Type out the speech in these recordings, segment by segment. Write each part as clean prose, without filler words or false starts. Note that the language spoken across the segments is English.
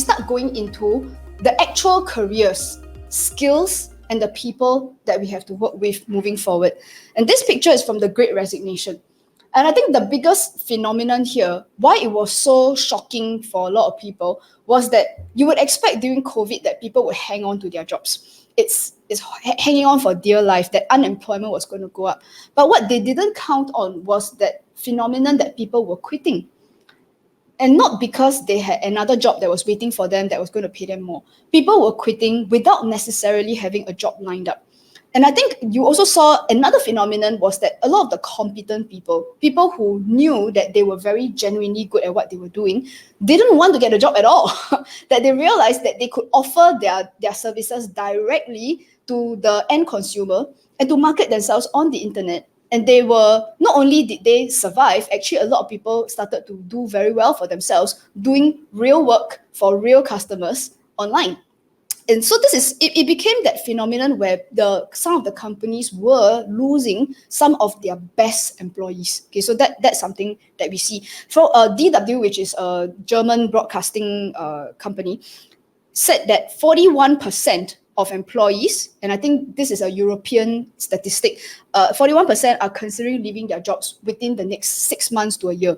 start going into the actual careers, skills, and the people that we have to work with moving forward. And this picture is from the Great Resignation. And I think the biggest phenomenon here, why it was so shocking for a lot of people, was that you would expect during COVID that people would hang on to their jobs. It's hanging on for dear life, that unemployment was going to go up. But what they didn't count on was that phenomenon that people were quitting. And not because they had another job that was waiting for them that was going to pay them more. People were quitting without necessarily having a job lined up. And I think you also saw another phenomenon was that a lot of the competent people who knew that they were very genuinely good at what they were doing, didn't want to get a job at all. That they realized that they could offer their services directly to the end consumer and to market themselves on the internet. And they were, not only did they survive, actually a lot of people started to do very well for themselves, doing real work for real customers online. And so it became that phenomenon where some of the companies were losing some of their best employees. Okay, so that's something that we see. For DW, which is a German broadcasting company, said that 41% of employees, and I think this is a European statistic, 41% are considering leaving their jobs within the next 6 months to a year.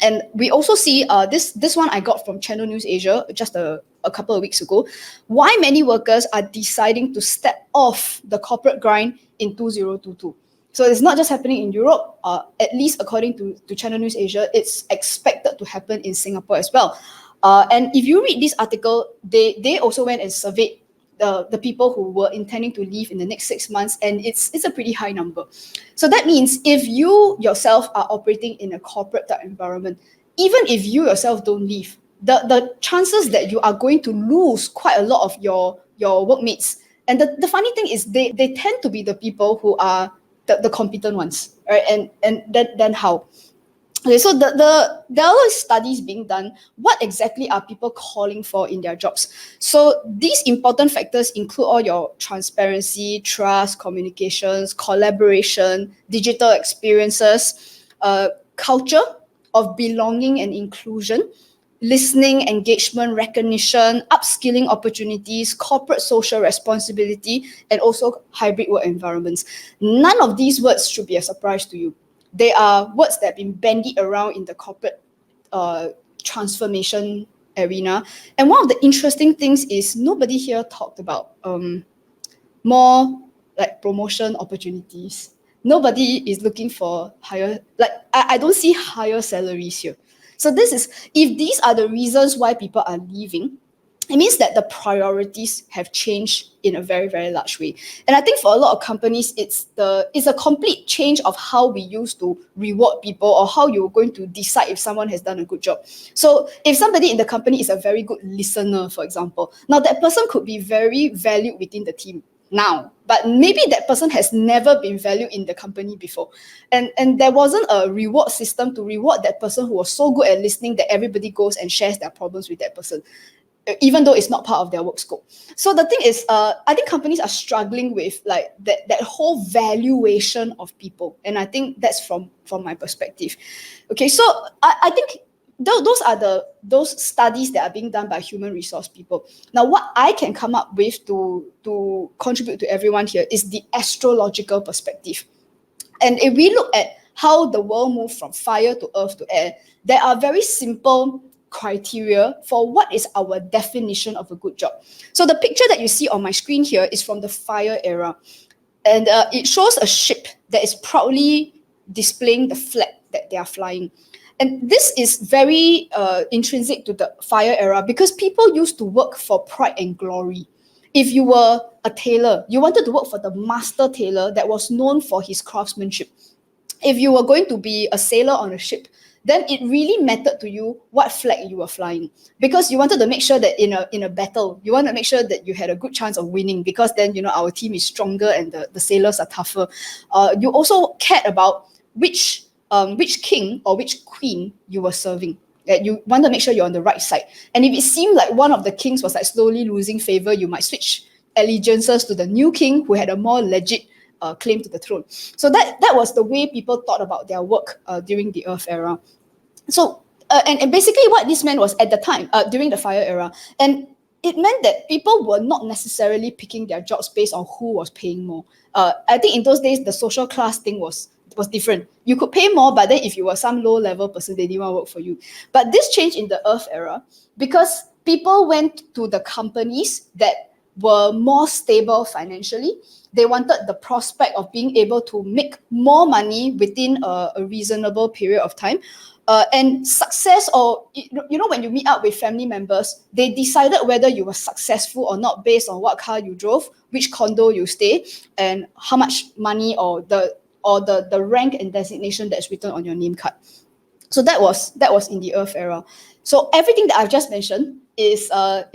And we also see this one I got from Channel News Asia just a couple of weeks ago, why many workers are deciding to step off the corporate grind in 2022. So it's not just happening in Europe, at least according to Channel News Asia, it's expected to happen in Singapore as well. And if you read this article, they also went and surveyed the people who were intending to leave in the next 6 months, and it's a pretty high number. So that means if you yourself are operating in a corporate type environment, even if you yourself don't leave, the chances that you are going to lose quite a lot of your workmates. And the funny thing is they tend to be the people who are the competent ones, right? And then how? Okay, so there are a lot of studies being done. What exactly are people calling for in their jobs? So these important factors include all your transparency, trust, communications, collaboration, digital experiences, culture of belonging and inclusion, listening, engagement, recognition, upskilling opportunities, corporate social responsibility, and also hybrid work environments. None of these words should be a surprise to you. They are words that have been bandied around in the corporate transformation arena. And one of the interesting things is nobody here talked about more like promotion opportunities. Nobody is looking for higher, like I don't see higher salaries here. So if these are the reasons why people are leaving, it means that the priorities have changed in a very, very large way. And I think for a lot of companies, it's a complete change of how we used to reward people or how you're going to decide if someone has done a good job. So if somebody in the company is a very good listener, for example, now that person could be very valued within the team now, but maybe that person has never been valued in the company before. And there wasn't a reward system to reward that person who was so good at listening that everybody goes and shares their problems with that person, even though it's not part of their work scope. So the thing is, I think companies are struggling with like that whole valuation of people. And I think that's from my perspective. Okay, so I think those are those studies that are being done by human resource people. Now, what I can come up with to contribute to everyone here is the astrological perspective. And if we look at how the world moved from fire to earth to air, there are very simple criteria for what is our definition of a good job. So the picture that you see on my screen here is from the fire era. And it shows a ship that is proudly displaying the flag that they are flying. And this is very intrinsic to the fire era because people used to work for pride and glory. If you were a tailor, you wanted to work for the master tailor that was known for his craftsmanship. If you were going to be a sailor on a ship, then it really mattered to you what flag you were flying, because you wanted to make sure that in a battle, you want to make sure that you had a good chance of winning, because then our team is stronger and the sailors are tougher. You also cared about which king or which queen you were serving. That you want to make sure you're on the right side. And if it seemed like one of the kings was like slowly losing favor, you might switch allegiances to the new king who had a more legit claim to the throne. So that was the way people thought about their work during the Earth era. So And basically what this meant was at the time, during the FIRE era, and it meant that people were not necessarily picking their jobs based on who was paying more. I think in those days, the social class thing was different. You could pay more, but then if you were some low-level person, they didn't want to work for you. But this changed in the Earth era because people went to the companies that were more stable financially. They wanted the prospect of being able to make more money within a reasonable period of time. And success, or when you meet up with family members, they decided whether you were successful or not based on what car you drove, which condo you stay, and how much money or the rank and designation that's written on your name card. So that was in the Earth era. So everything that I've just mentioned is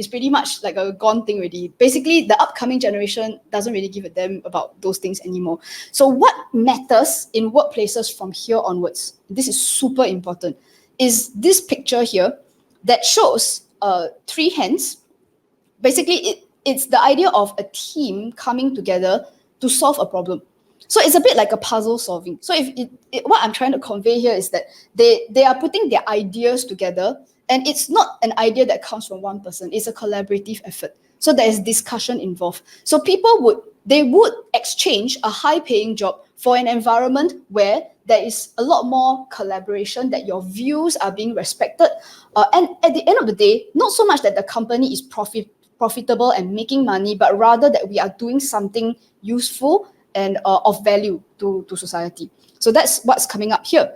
pretty much like a gone thing already. Basically, the upcoming generation doesn't really give a damn about those things anymore. So what matters in workplaces from here onwards, this is super important, is this picture here that shows 3 hands. Basically, it's the idea of a team coming together to solve a problem. So it's a bit like a puzzle solving. So what I'm trying to convey here is that they are putting their ideas together, and it's not an idea that comes from one person. It's a collaborative effort. So there is discussion involved. So people would exchange a high-paying job for an environment where there is a lot more collaboration, that your views are being respected, and at the end of the day, not so much that the company is profitable and making money, but rather that we are doing something useful and of value to society. So that's what's coming up here.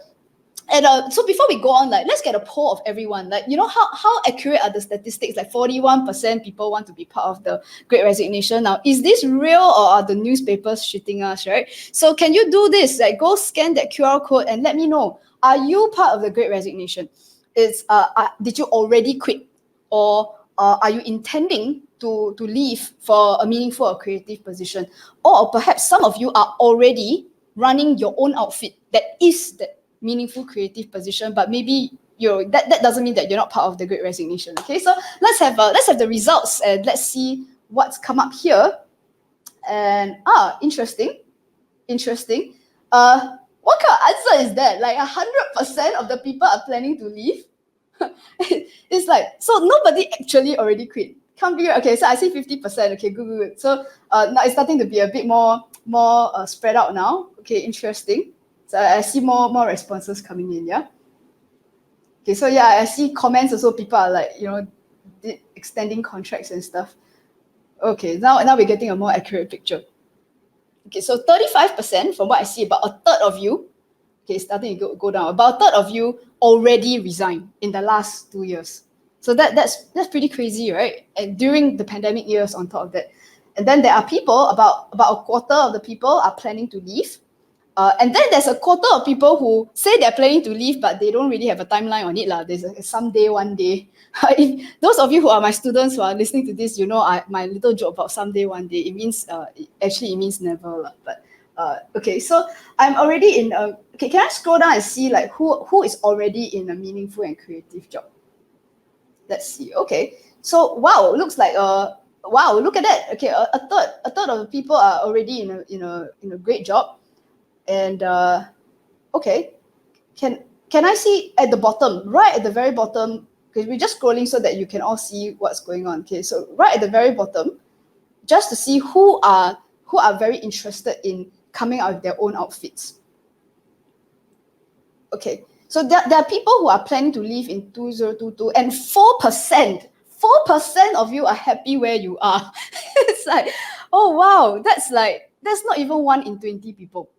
And so before we go on, let's get a poll of everyone. How accurate are the statistics? 41% people want to be part of the Great Resignation. Now, is this real, or are the newspapers shitting us, right? So can you do this? Go scan that QR code and let me know. Are you part of the Great Resignation? Did you already quit? Or are you intending to leave for a meaningful or creative position? Or perhaps some of you are already running your own outfit that is that meaningful creative position, but maybe that doesn't mean that you're not part of the Great Resignation. Okay, so let's have the results and let's see what's come up here. And interesting. What kind of answer is that? 100% of the people are planning to leave. It's so nobody actually already quit. Can't be. Okay, so I see 50%. Okay, good. So now it's starting to be a bit more spread out now. Okay, interesting. So I see more responses coming in. Yeah. Okay, so yeah, I see comments also. People are extending contracts and stuff. Okay, now we're getting a more accurate picture. Okay, so 35% from what I see, about a third of you. Okay, starting to go down. About a third of you already resigned in the last 2 years. So that's pretty crazy, right? And during the pandemic years on top of that. And then there are people, about a quarter of the people are planning to leave. And then there's a quarter of people who say they're planning to leave, but they don't really have a timeline on it. There's someday, one day. Those of you who are my students who are listening to this, my little joke about someday, one day, it means never. But okay, so I'm already in a... Okay, can I scroll down and see who is already in a meaningful and creative job? Let's see. Okay, so wow, looks like wow, look at that. Okay, a third of the people are already in a great job. And okay, can I see at the bottom, right at the very bottom, because we're just scrolling so that you can all see what's going on. Okay, so right at the very bottom, just to see who are very interested in coming out with their own outfits. Okay, so there are people who are planning to leave in 2022, and 4% of you are happy where you are. It's oh wow, that's not even 1 in 20 people.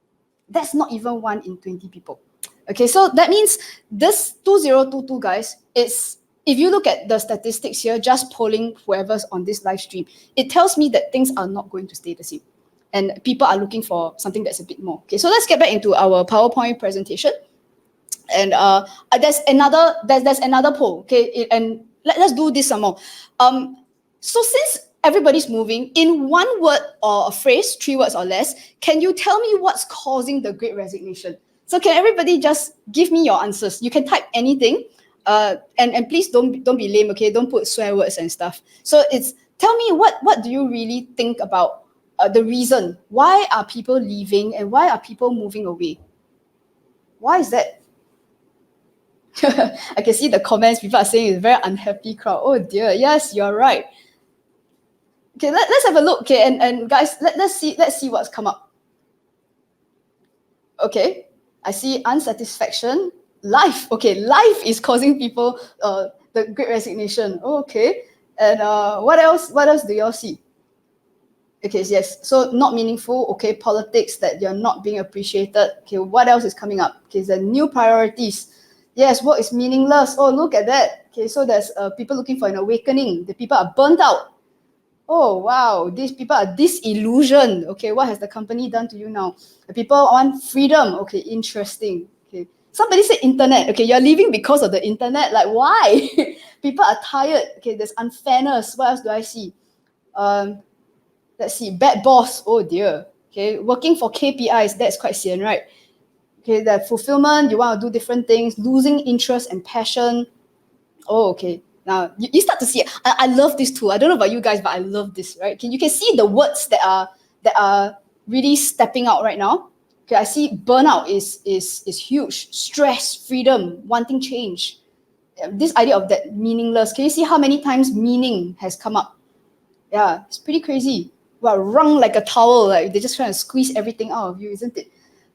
That's not even 1 in 20 people. Okay, so that means this 2022, guys, if you look at the statistics here, just polling whoever's on this live stream, it tells me that things are not going to stay the same. And people are looking for something that's a bit more. Okay, so let's get back into our PowerPoint presentation. And there's another poll. Okay, and let's do this some more. So since everybody's moving, in one word or a phrase, 3 words or less, can you tell me what's causing the Great Resignation? So can everybody just give me your answers? You can type anything, and please don't be lame, okay? Don't put swear words and stuff. So tell me what do you really think about the reason? Why are people leaving and why are people moving away? Why is that? I can see the comments. People are saying it's a very unhappy crowd. Oh dear. Yes, you're right. Okay, let's have a look. Okay, and guys, let's see what's come up. Okay, I see unsatisfaction. Life. Okay, life is causing people the great resignation. Oh, okay. And what else? What else do y'all see? Okay, yes. So not meaningful. Okay, politics, that you're not being appreciated. Okay, what else is coming up? Okay, the new priorities. Yes, work is meaningless. Oh, look at that. Okay, so there's people looking for an awakening. The people are burnt out. Oh, wow, these people are disillusioned. Okay, what has the company done to you now? The people want freedom. Okay, interesting. Okay, somebody said internet. Okay, you're leaving because of the internet. Like, why? People are tired. Okay, there's unfairness. What else do I see? Let's see, bad boss. Oh dear. Okay, working for KPIs. That's quite sian, right? Okay, the fulfillment. You want to do different things. Losing interest and passion. Oh, okay. Now you start to see it. I love this too. I don't know about you guys, but I love this, right? You can see the words that are really stepping out right now. Okay, I see burnout is huge. Stress, freedom, wanting change. This idea of that meaningless. Can you see how many times meaning has come up? Yeah, it's pretty crazy. Wow, wrung like a towel. Like they're just trying to squeeze everything out of you, isn't it?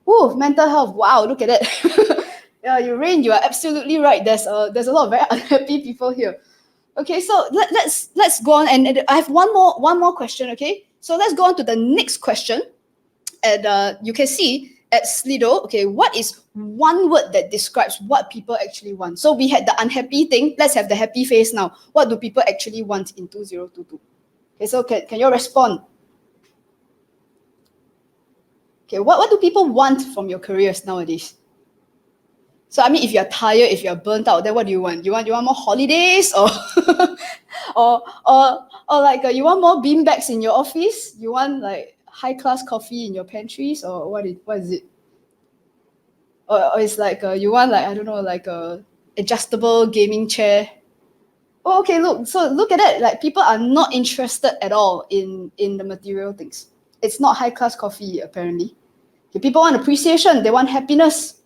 Oh, mental health. Wow, look at that. Yeah, Rain, you are absolutely right. There's a lot of very unhappy people here. Okay, so let's go on, and I have one more question. Okay, so let's go on to the next question, and you can see at Slido. Okay, what is one word that describes what people actually want? So we had the unhappy thing. Let's have the happy face now. What do people actually want in 2022? Okay, so can you respond? Okay, what do people want from your careers nowadays? So I mean, if you're tired, if you're burnt out, then what do you want? You want more holidays, or or like you want more beanbags in your office? You want like high class coffee in your pantries, or what is it? Or it's like you want, like, I don't know, like a adjustable gaming chair. Oh, okay. Look at it. Like, people are not interested at all in the material things. It's not high class coffee apparently. Okay, people want appreciation. They want happiness,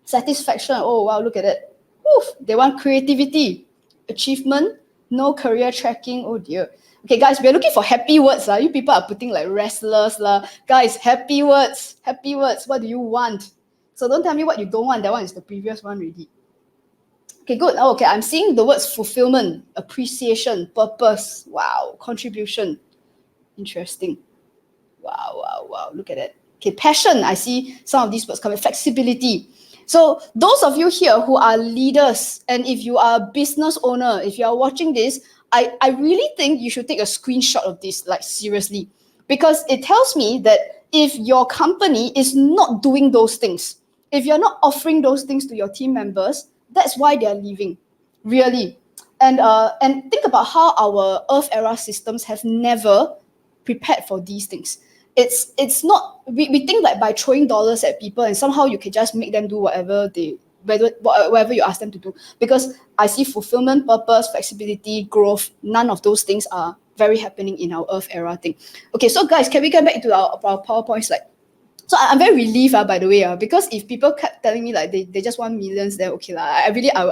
satisfaction. Oh wow, look at it. Woof. They want creativity, achievement, no career tracking. Oh dear. Okay, guys, we're looking for happy words. You people are putting like restless. Guys, happy words. Happy words. What do you want? So don't tell me what you don't want. That one is the previous one already. Okay, good. Oh, okay, I'm seeing the words fulfillment, appreciation, purpose. Wow, contribution. Interesting. Wow. Look at it. Okay, passion. I see some of these words coming. Flexibility. So those of you here who are leaders, and if you are a business owner, if you are watching this, I really think you should take a screenshot of this, like seriously, because it tells me that if your company is not doing those things, if you're not offering those things to your team members, that's why they're leaving, really. And think about how our Earth era systems have never prepared for these things. It's not, we think like by throwing dollars at people and somehow you can just make them do whatever you ask them to do. Because I see fulfillment, purpose, flexibility, growth, none of those things are very happening in our Earth era thing. Okay, so guys, can we get back into our PowerPoint slide? So I'm very relieved, by the way, because if people kept telling me like they just want millions, then okay, I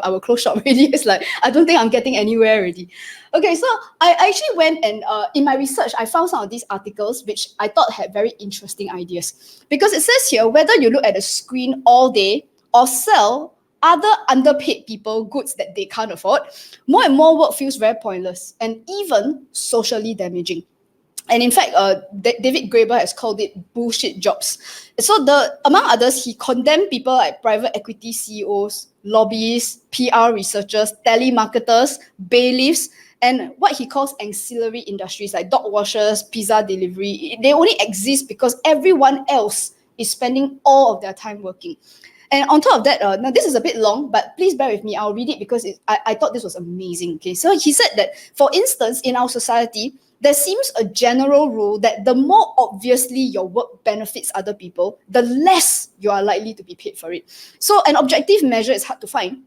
will close shop already. It's like, I don't think I'm getting anywhere already. Okay, so I actually went and in my research, I found some of these articles which I thought had very interesting ideas. Because it says here, whether you look at a screen all day or sell other underpaid people goods that they can't afford, more and more work feels very pointless and even socially damaging. And in fact, David Graeber has called it bullshit jobs. So among others, he condemned people like private equity CEOs, lobbyists, PR researchers, telemarketers, bailiffs, and what he calls ancillary industries like dog washers, pizza delivery. They only exist because everyone else is spending all of their time working. And on top of that, now this is a bit long, but please bear with me. I'll read it because I thought this was amazing. Okay, so he said that, for instance, in our society, there seems a general rule that the more obviously your work benefits other people, the less you are likely to be paid for it. So an objective measure is hard to find.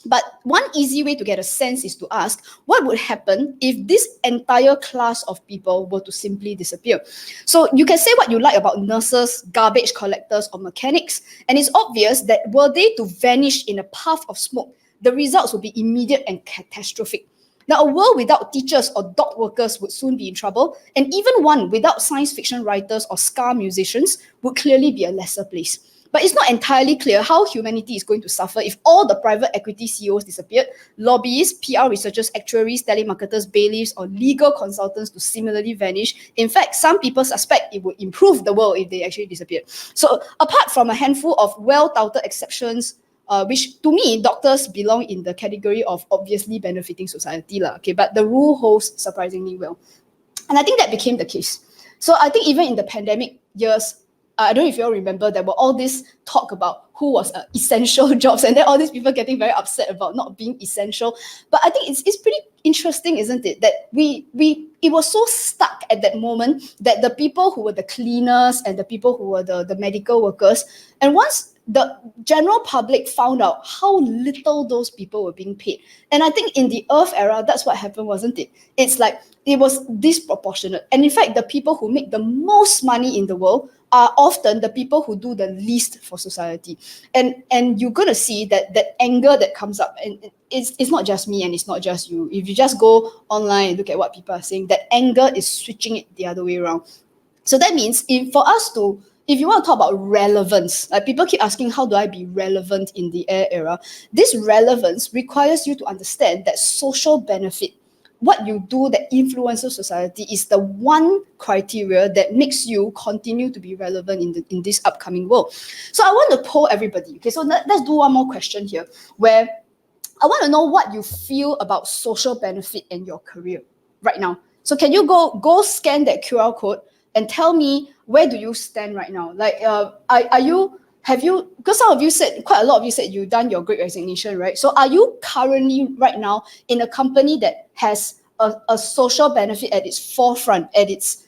But one easy way to get a sense is to ask, what would happen if this entire class of people were to simply disappear? So you can say what you like about nurses, garbage collectors, or mechanics, and it's obvious that were they to vanish in a puff of smoke, the results will be immediate and catastrophic. Now, a world without teachers or dock workers would soon be in trouble, and even one without science fiction writers or ska musicians would clearly be a lesser place. But it's not entirely clear how humanity is going to suffer if all the private equity CEOs disappeared, lobbyists, PR researchers, actuaries, telemarketers, bailiffs, or legal consultants to similarly vanish. In fact, some people suspect it would improve the world if they actually disappeared. So apart from a handful of well-touted exceptions, which to me, doctors belong in the category of obviously benefiting society, okay, but the rule holds surprisingly well. And I think that became the case. So I think even in the pandemic years, I don't know if you all remember, there were all this talk about who was essential jobs, and then all these people getting very upset about not being essential. But I think it's pretty interesting, isn't it, that it was so stuck at that moment that the people who were the cleaners and the people who were the medical workers, and once the general public found out how little those people were being paid. And I think in the Earth era, that's what happened, wasn't it? It's like it was disproportionate. And in fact, the people who make the most money in the world are often the people who do the least for society. And you're going to see that anger that comes up, and it's not just me and it's not just you. If you just go online and look at what people are saying, that anger is switching it the other way around. So that means if you want to talk about relevance, like people keep asking, how do I be relevant in the air era? This relevance requires you to understand that social benefit, what you do that influences society, is the one criteria that makes you continue to be relevant in this upcoming world. So I want to poll everybody. Okay, so let's do one more question here, where I want to know what you feel about social benefit in your career right now. So can you go scan that QR code and tell me, where do you stand right now? Like, because some of you said, quite a lot of you said you've done your Great Resignation, right? So are you currently right now in a company that has a social benefit at its forefront, at its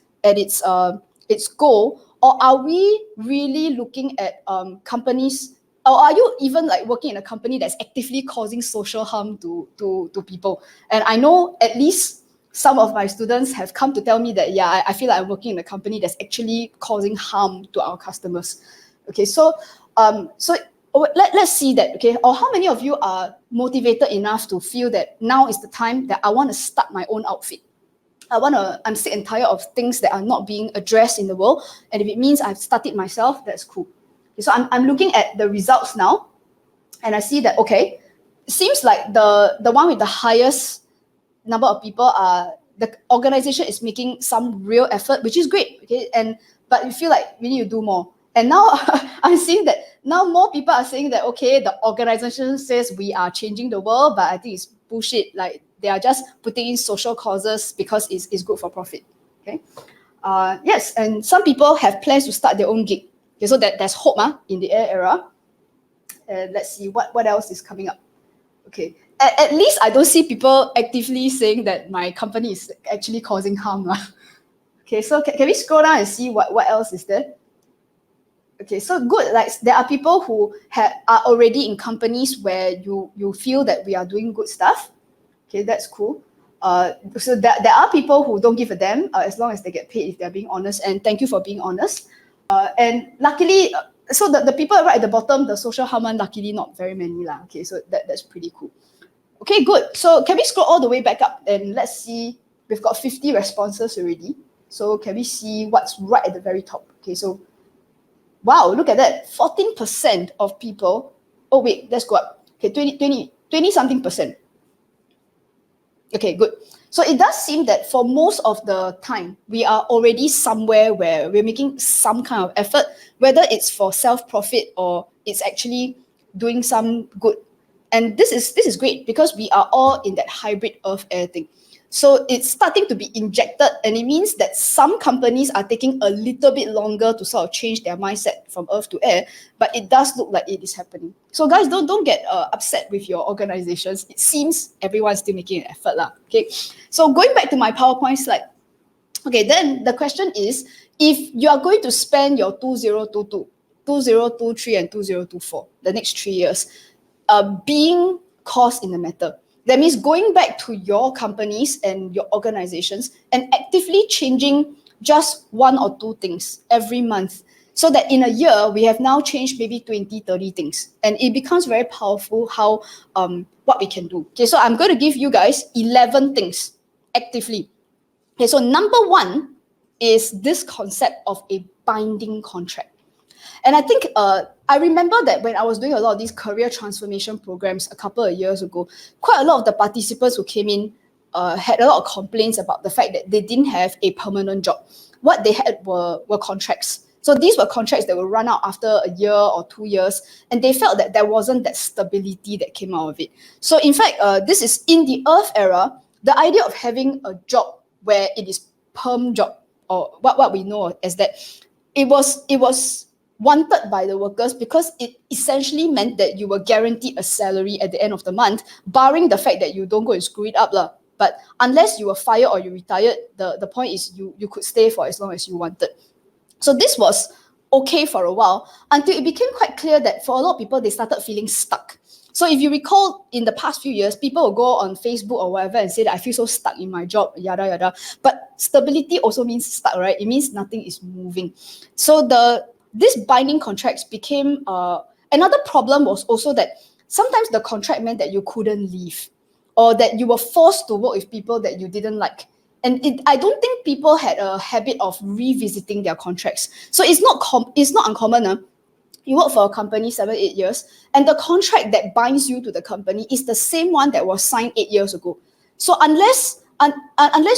goal? Or are we really looking at companies, or are you even like working in a company that's actively causing social harm to people? And I know at least some of my students have come to tell me that, yeah, I feel like I'm working in a company that's actually causing harm to our customers. Okay, so let's see that, okay? Or how many of you are motivated enough to feel that now is the time that I want to start my own outfit? I'm sick and tired of things that are not being addressed in the world. And if it means I've started myself, that's cool. Okay, so I'm looking at the results now, and I see that, okay, it seems like the one with the highest number of people the organization is making some real effort, which is great. Okay, but you feel like we need to do more. And now I'm seeing that now more people are saying that, okay, the organization says we are changing the world, but I think it's bullshit. Like they are just putting in social causes because it's good for profit. Okay. Yes, and some people have plans to start their own gig. Okay, so there's hope in the air era. And let's see what else is coming up. Okay. At least I don't see people actively saying that my company is actually causing harm. Okay, so can we scroll down and see what else is there? Okay, so good. Like there are people who are already in companies where you feel that we are doing good stuff. Okay, that's cool. So there are people who don't give a damn as long as they get paid if they're being honest. And thank you for being honest. And luckily, so the people right at the bottom, the social harm one, luckily not very many. Okay, so that's pretty cool. Okay, good. So can we scroll all the way back up and let's see, we've got 50 responses already. So can we see what's right at the very top? Okay, so wow, look at that. 14% of people. Oh, wait, let's go up. Okay, 20 something percent. Okay, good. So it does seem that for most of the time, we are already somewhere where we're making some kind of effort, whether it's for self-profit or it's actually doing some good. And this is great because we are all in that hybrid earth air thing. So it's starting to be injected, and it means that some companies are taking a little bit longer to sort of change their mindset from earth to air, but it does look like it is happening. So guys, don't get upset with your organizations. It seems everyone's still making an effort. Okay, so going back to my PowerPoint slide. Okay, then the question is, if you are going to spend your 2022, 2023, and 2024, the next 3 years, being cause in the matter. That means going back to your companies and your organizations and actively changing just one or two things every month, so that in a year, we have now changed maybe 20, 30 things. And it becomes very powerful how what we can do. Okay, so I'm going to give you guys 11 things actively. Okay, so number one is this concept of a binding contract. And I think I remember that when I was doing a lot of these career transformation programs a couple of years ago, quite a lot of the participants who came in had a lot of complaints about the fact that they didn't have a permanent job. What they had were contracts. So these were contracts that would run out after a year or 2 years, and they felt that there wasn't that stability that came out of it. So in fact, this is in the Earth era, the idea of having a job where it is perm job, or what we know as that, it was wanted by the workers because it essentially meant that you were guaranteed a salary at the end of the month, barring the fact that you don't go and screw it up lah. But unless you were fired or you retired, the point is you could stay for as long as you wanted. So this was okay for a while until it became quite clear that for a lot of people, they started feeling stuck. So if you recall, in the past few years, people will go on Facebook or whatever and say that I feel so stuck in my job, yada, yada. But stability also means stuck, right? It means nothing is moving. So this binding contracts became, another problem was also that sometimes the contract meant that you couldn't leave, or that you were forced to work with people that you didn't like. And I don't think people had a habit of revisiting their contracts. So it's not uncommon. You work for a company 7-8 years, and the contract that binds you to the company is the same one that was signed 8 years ago. So unless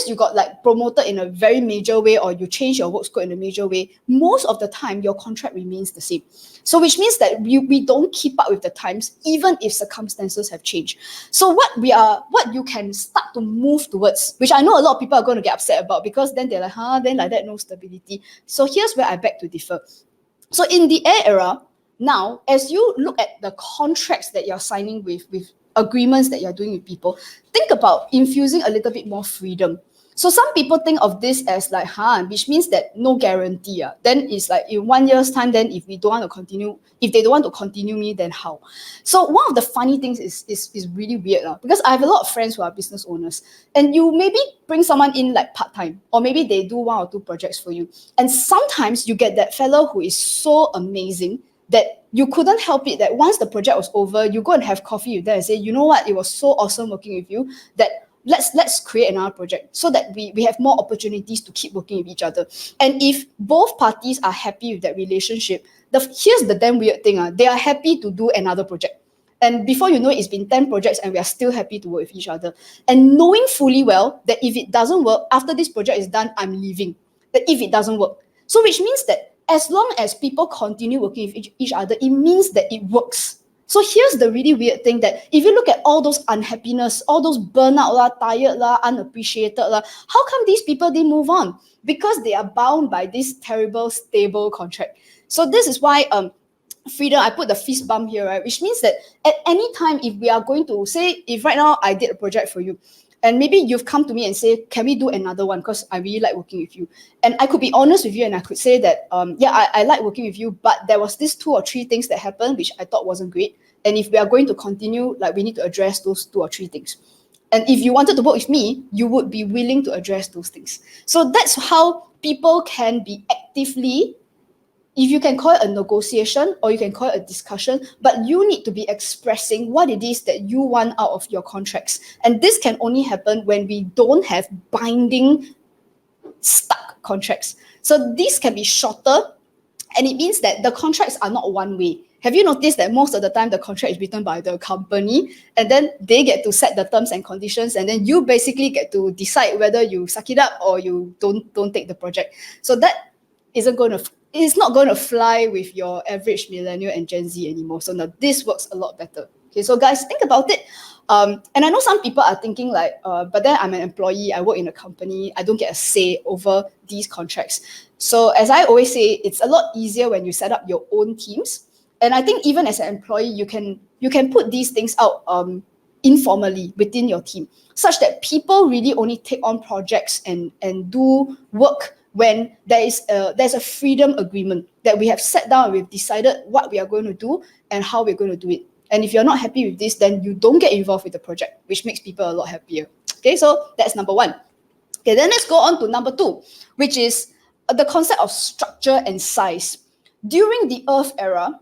you got like promoted in a very major way, or you change your work scope in a major way, most of the time your contract remains the same. So which means that we don't keep up with the times, even if circumstances have changed. So what you can start to move towards, which I know a lot of people are going to get upset about, because then they're like, then like that, no stability. So here's where I beg to differ. So in the air era, now, as you look at the contracts that you're signing with agreements that you're doing with people, think about infusing a little bit more freedom. So some people think of this as like, which means that no guarantee. Then it's like in 1 year's time, then if they don't want to continue me, then how? So one of the funny things is really weird, because I have a lot of friends who are business owners, and you maybe bring someone in like part-time, or maybe they do 1 or 2 projects for you. And sometimes you get that fellow who is so amazing that you couldn't help it that once the project was over, you go and have coffee with them and say, you know what, it was so awesome working with you that let's create another project so that we have more opportunities to keep working with each other. And if both parties are happy with that relationship, here's the damn weird thing. They are happy to do another project. And before you know it, it's been 10 projects and we are still happy to work with each other. And knowing fully well that if it doesn't work, after this project is done, I'm leaving. That if it doesn't work. So which means that as long as people continue working with each other, it means that it works. So here's the really weird thing, that if you look at all those unhappiness, all those burnout, tired, unappreciated, how come these people didn't move on? Because they are bound by this terrible, stable contract. So this is why freedom, I put the fist bump here, right? Which means that at any time, if we are going to say, if right now I did a project for you, and maybe you've come to me and say, can we do another one? Because I really like working with you. And I could be honest with you and I could say that, I like working with you, but there was this 2 or 3 things that happened, which I thought wasn't great. And if we are going to continue, like we need to address those 2 or 3 things. And if you wanted to work with me, you would be willing to address those things. So that's how people can be actively, if you can call it a negotiation or you can call it a discussion, but you need to be expressing what it is that you want out of your contracts. And this can only happen when we don't have binding, stuck contracts. So these can be shorter, and it means that the contracts are not one way. Have you noticed that most of the time the contract is written by the company, and then they get to set the terms and conditions, and then you basically get to decide whether you suck it up or you don't take the project. So that it's not going to fly with your average millennial and Gen Z anymore. So now this works a lot better. Okay, so guys, think about it. And I know some people are thinking like, but then I'm an employee, I work in a company, I don't get a say over these contracts. So as I always say, it's a lot easier when you set up your own teams. And I think even as an employee, you can put these things out informally within your team, such that people really only take on projects and do work when there's a freedom agreement that we have sat down and we've decided what we are going to do and how we're going to do it. And if you're not happy with this, then you don't get involved with the project, which makes people a lot happier. Okay, so that's number 1. Okay, then let's go on to number 2, which is the concept of structure and size. During the Earth era,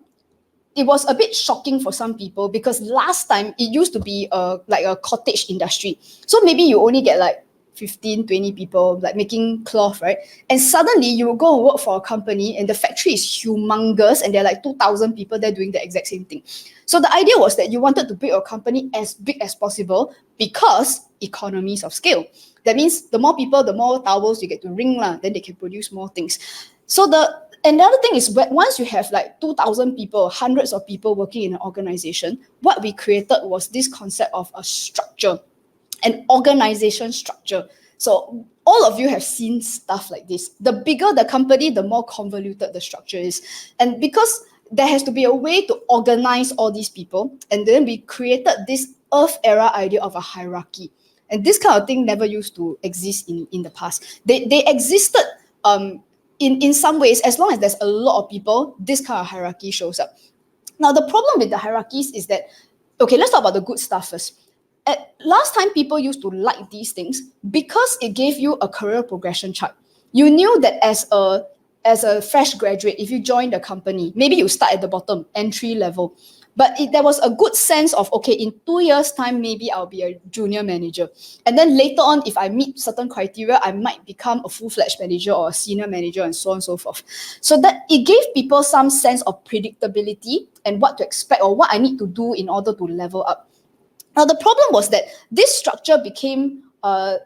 it was a bit shocking for some people because last time it used to be like a cottage industry. So maybe you only get like 15, 20 people like making cloth, right? And suddenly you will go and work for a company and the factory is humongous and there are like 2,000 people there doing the exact same thing. So the idea was that you wanted to build your company as big as possible because economies of scale. That means the more people, the more towels you get to ring lah, then they can produce more things. So another thing is once you have like 2,000 people, hundreds of people working in an organization, what we created was this concept of a structure, an organization structure. So all of you have seen stuff like this. The bigger the company, the more convoluted the structure is. And because there has to be a way to organize all these people, and then we created this Earth era idea of a hierarchy. And this kind of thing never used to exist in the past. They existed in some ways, as long as there's a lot of people, this kind of hierarchy shows up. Now, the problem with the hierarchies is that, okay, let's talk about the good stuff first. Last time, people used to like these things because it gave you a career progression chart. You knew that as a fresh graduate, if you join the company, maybe you start at the bottom, entry level. But there was a good sense of, okay, in 2 years' time, maybe I'll be a junior manager. And then later on, if I meet certain criteria, I might become a full-fledged manager or a senior manager and so on and so forth. So that it gave people some sense of predictability and what to expect or what I need to do in order to level up. Now, the problem was that this structure became, a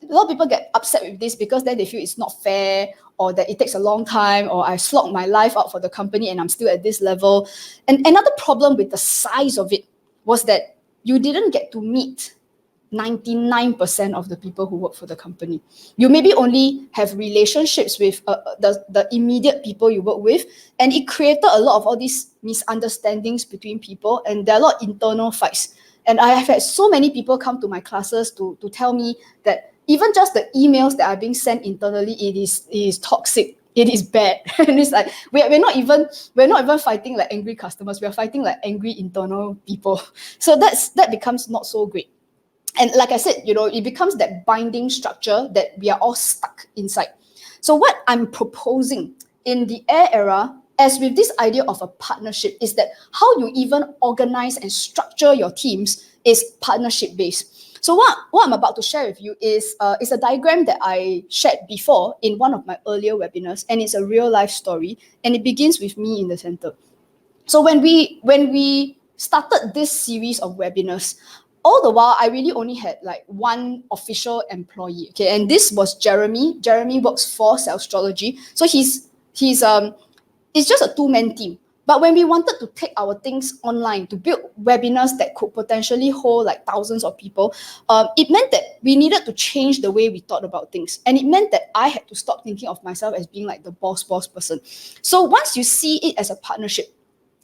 lot of people get upset with this because then they feel it's not fair or that it takes a long time or I slog my life out for the company and I'm still at this level. And another problem with the size of it was that you didn't get to meet 99% of the people who work for the company. You maybe only have relationships with the immediate people you work with, and it created a lot of all these misunderstandings between people, and there are a lot of internal fights. And I have had so many people come to my classes to tell me that even just the emails that are being sent internally, it is toxic. It is bad. And it's like we're not even fighting like angry customers. We're fighting like angry internal people. So that becomes not so great. And like I said, it becomes that binding structure that we are all stuck inside. So what I'm proposing in the air era, as with this idea of a partnership, is that how you even organize and structure your teams is partnership based. So what I'm about to share with you is a diagram that I shared before in one of my earlier webinars, and it's a real life story, and it begins with me in the center. So when we started this series of webinars, all the while I really only had like one official employee. Okay, and this was Jeremy. Jeremy works for Astrology, so it's just a two-man team. But when we wanted to take our things online, to build webinars that could potentially hold like thousands of people, it meant that we needed to change the way we thought about things. And it meant that I had to stop thinking of myself as being like the boss person. So once you see it as a partnership,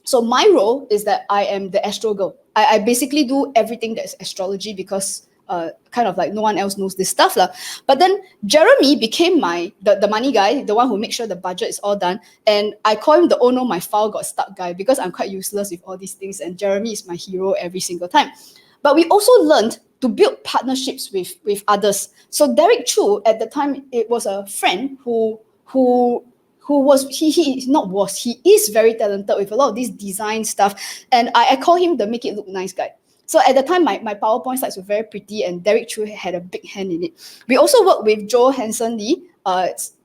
so my role is that I am the astro girl. I basically do everything that's astrology because kind of like no one else knows this stuff lah. But then Jeremy became the money guy, the one who makes sure the budget is all done. And I call him the oh no, my file got stuck guy because I'm quite useless with all these things. And Jeremy is my hero every single time. But we also learned to build partnerships with others. So Derek Chu, at the time, it was a friend who he is very talented with a lot of this design stuff. And I call him the make it look nice guy. So at the time, my PowerPoint slides were very pretty and Derek Chu had a big hand in it. We also work with Joe Hansen Lee.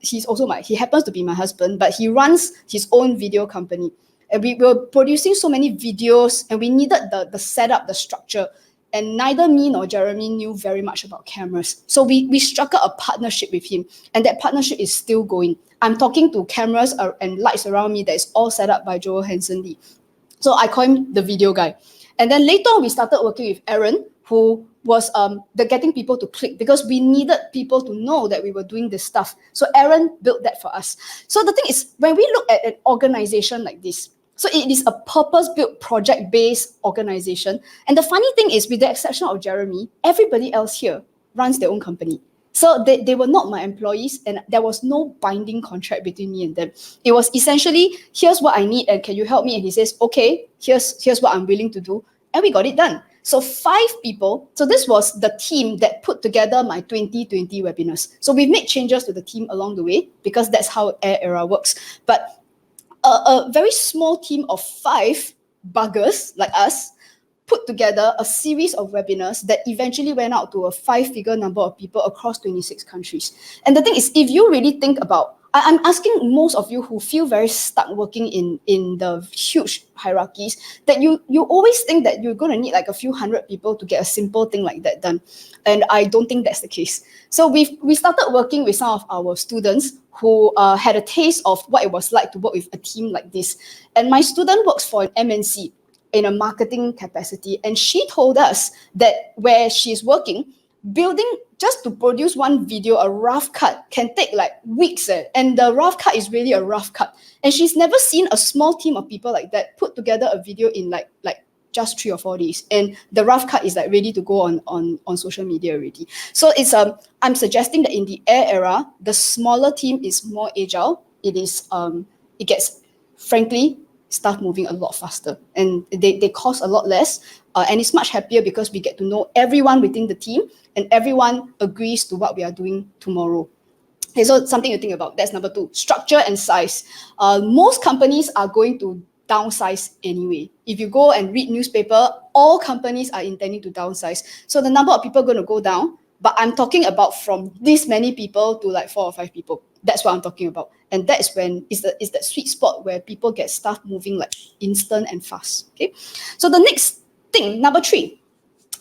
He happens to be my husband, but he runs his own video company. And we were producing so many videos and we needed the setup, the structure. And neither me nor Jeremy knew very much about cameras. So we struck a partnership with him. And that partnership is still going. I'm talking to cameras and lights around me that is all set up by Joe Hansen Lee. So I call him the video guy. And then later on, we started working with Aaron, who was the getting people to click because we needed people to know that we were doing this stuff. So Aaron built that for us. So the thing is, when we look at an organization like this, so it is a purpose-built, project-based organization. And the funny thing is, with the exception of Jeremy, everybody else here runs their own company. So they were not my employees and there was no binding contract between me and them. It was essentially, here's what I need and can you help me? And he says, okay, here's what I'm willing to do. And we got it done. So 5 people, so this was the team that put together my 2020 webinars. So we've made changes to the team along the way because that's how Air Era works. But a very small team of 5 buggers like us put together a series of webinars that eventually went out to a 5-figure number of people across 26 countries. And the thing is, if you really think about, I'm asking most of you who feel very stuck working in the huge hierarchies, that you always think that you're going to need like a few hundred people to get a simple thing like that done. And I don't think that's the case. So we started working with some of our students who had a taste of what it was like to work with a team like this. And my student works for an MNC in a marketing capacity. And she told us that where she's working, building just to produce one video, a rough cut, can take like weeks. And the rough cut is really a rough cut. And she's never seen a small team of people like that put together a video in like just 3 or 4 days. And the rough cut is like ready to go on social media already. So it's I'm suggesting that in the air era, the smaller team is more agile. It gets, frankly, stuff moving a lot faster, and they cost a lot less, and it's much happier because we get to know everyone within the team and everyone agrees to what we are doing tomorrow. Okay, so something to think about. That's number 2. Structure and size. Most companies are going to downsize anyway. If you go and read newspaper, all companies are intending to downsize. So the number of people are going to go down, but I'm talking about from this many people to like 4 or 5 people. That's what I'm talking about. And that is when is that sweet spot where people get stuff moving like instant and fast. Okay. So the next thing, number 3,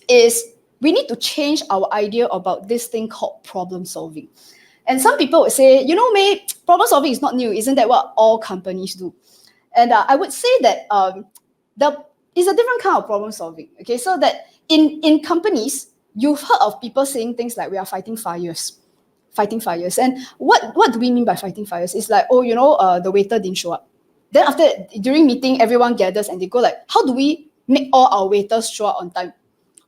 is we need to change our idea about this thing called problem solving. And some people would say, May, problem solving is not new. Isn't that what all companies do? And I would say that it's a different kind of problem solving. Okay, so that in companies, you've heard of people saying things like, we are fighting fires. And what do we mean by fighting fires? It's like, the waiter didn't show up. Then during meeting, everyone gathers and they go like, how do we make all our waiters show up on time?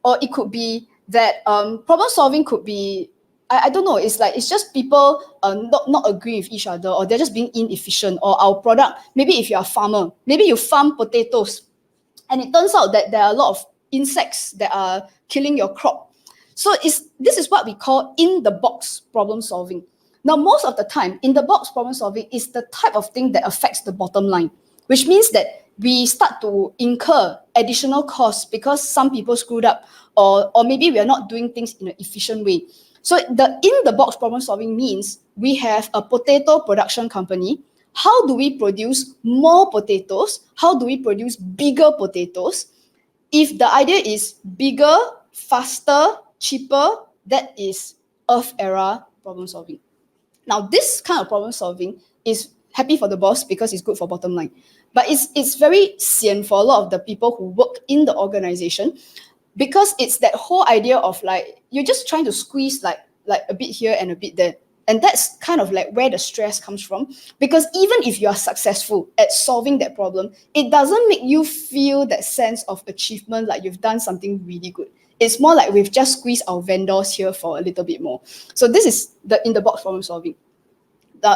Or it could be that problem solving could be, I don't know, it's just people not agree with each other, or they're just being inefficient, or our product, maybe if you're a farmer, maybe you farm potatoes, and it turns out that there are a lot of insects that are killing your crop. So this is what we call in-the-box problem solving. Now, most of the time, in-the-box problem solving is the type of thing that affects the bottom line, which means that we start to incur additional costs because some people screwed up, or maybe we are not doing things in an efficient way. So the in-the-box problem solving means we have a potato production company. How do we produce more potatoes? How do we produce bigger potatoes? If the idea is bigger, faster, cheaper, that is Earth era problem solving. Now, this kind of problem solving is happy for the boss because it's good for bottom line. But it's very sian for a lot of the people who work in the organization, because it's that whole idea of like, you're just trying to squeeze like a bit here and a bit there. And that's kind of like where the stress comes from. Because even if you are successful at solving that problem, it doesn't make you feel that sense of achievement, like you've done something really good. It's more like we've just squeezed our vendors here for a little bit more. So this is the in-the-box problem solving.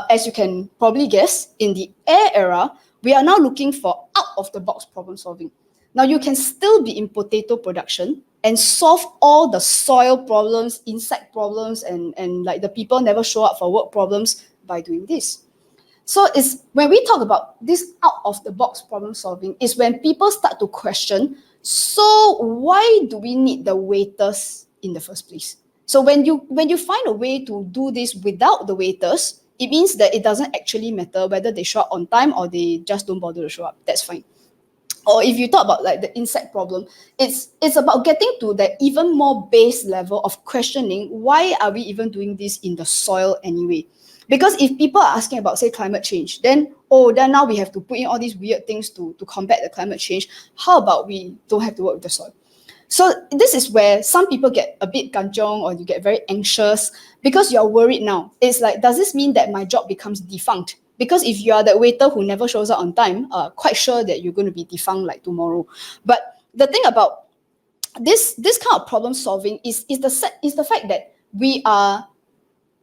As you can probably guess, in the air era, we are now looking for out-of-the-box problem solving. Now, you can still be in potato production and solve all the soil problems, insect problems, and like the people never show up for work problems by doing this. So it's when we talk about this out-of-the-box problem solving, is when people start to question, so why do we need the waiters in the first place? So when you find a way to do this without the waiters, it means that it doesn't actually matter whether they show up on time or they just don't bother to show up. That's fine. Or if you talk about like the insect problem, it's about getting to the even more base level of questioning, why are we even doing this in the soil anyway? Because if people are asking about, say, climate change, then now we have to put in all these weird things to combat the climate change. How about we don't have to work with the soil? So this is where some people get a bit kanchong, or you get very anxious because you're worried now. It's like, does this mean that my job becomes defunct? Because if you are that waiter who never shows up on time, quite sure that you're going to be defunct like tomorrow. But the thing about this kind of problem solving is the fact that we are,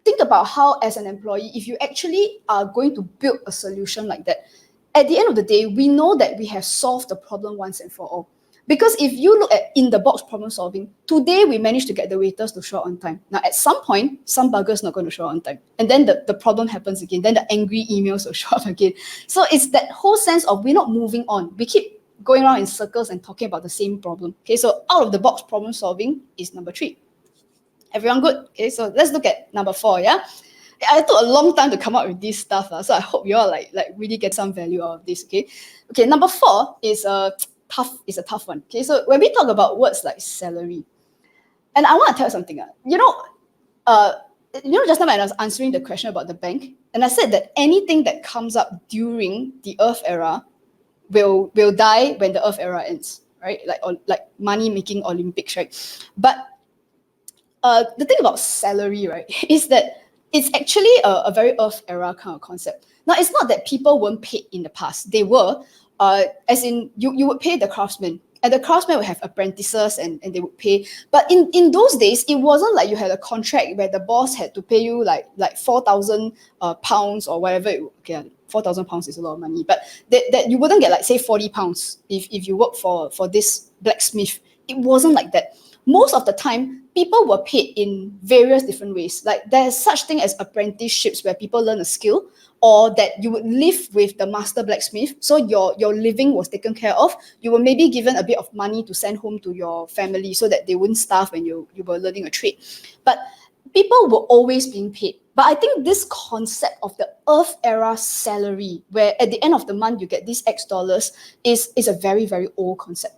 think about how as an employee, if you actually are going to build a solution like that, at the end of the day, we know that we have solved the problem once and for all. Because if you look at in-the-box problem solving, today we managed to get the waiters to show up on time. Now, at some point, some bugger's not going to show up on time. And then the problem happens again. Then the angry emails will show up again. So it's that whole sense of we're not moving on. We keep going around in circles and talking about the same problem. Okay, so out-of-the-box problem solving is number 3. Everyone good? Okay, so let's look at number 4, yeah? I took a long time to come up with this stuff, so I hope you all like really get some value out of this, okay? Okay, number 4 is a tough one. Okay, so when we talk about words like salary, and I want to tell you something. Just now when I was answering the question about the bank, and I said that anything that comes up during the Earth era will die when the Earth era ends, right? Like money making Olympics, right? But the thing about salary, right, is that it's actually a very Earth era kind of concept. Now, it's not that people weren't paid in the past. They were, as in you would pay the craftsmen, and the craftsmen would have apprentices and they would pay. But in those days, it wasn't like you had a contract where the boss had to pay you like 4,000 pounds or whatever. Okay, 4,000 pounds is a lot of money, but that you wouldn't get like say 40 pounds if you work for this blacksmith. It wasn't like that. Most of the time, people were paid in various different ways. Like there's such thing as apprenticeships where people learn a skill, or that you would live with the master blacksmith. So your living was taken care of. You were maybe given a bit of money to send home to your family so that they wouldn't starve when you were learning a trade. But people were always being paid. But I think this concept of the Earth era salary, where at the end of the month you get these X dollars, is a very, very old concept.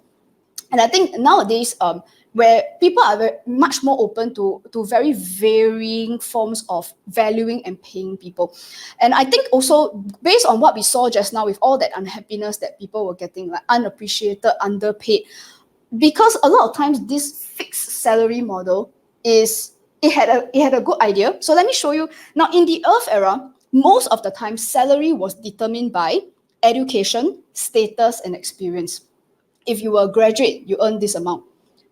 And I think nowadays, where people are much more open to very varying forms of valuing and paying people. And I think also, based on what we saw just now with all that unhappiness that people were getting, like unappreciated, underpaid, because a lot of times this fixed salary model it had a good idea. So let me show you. Now, in the Earth era, most of the time, salary was determined by education, status, and experience. If you were a graduate, you earn this amount.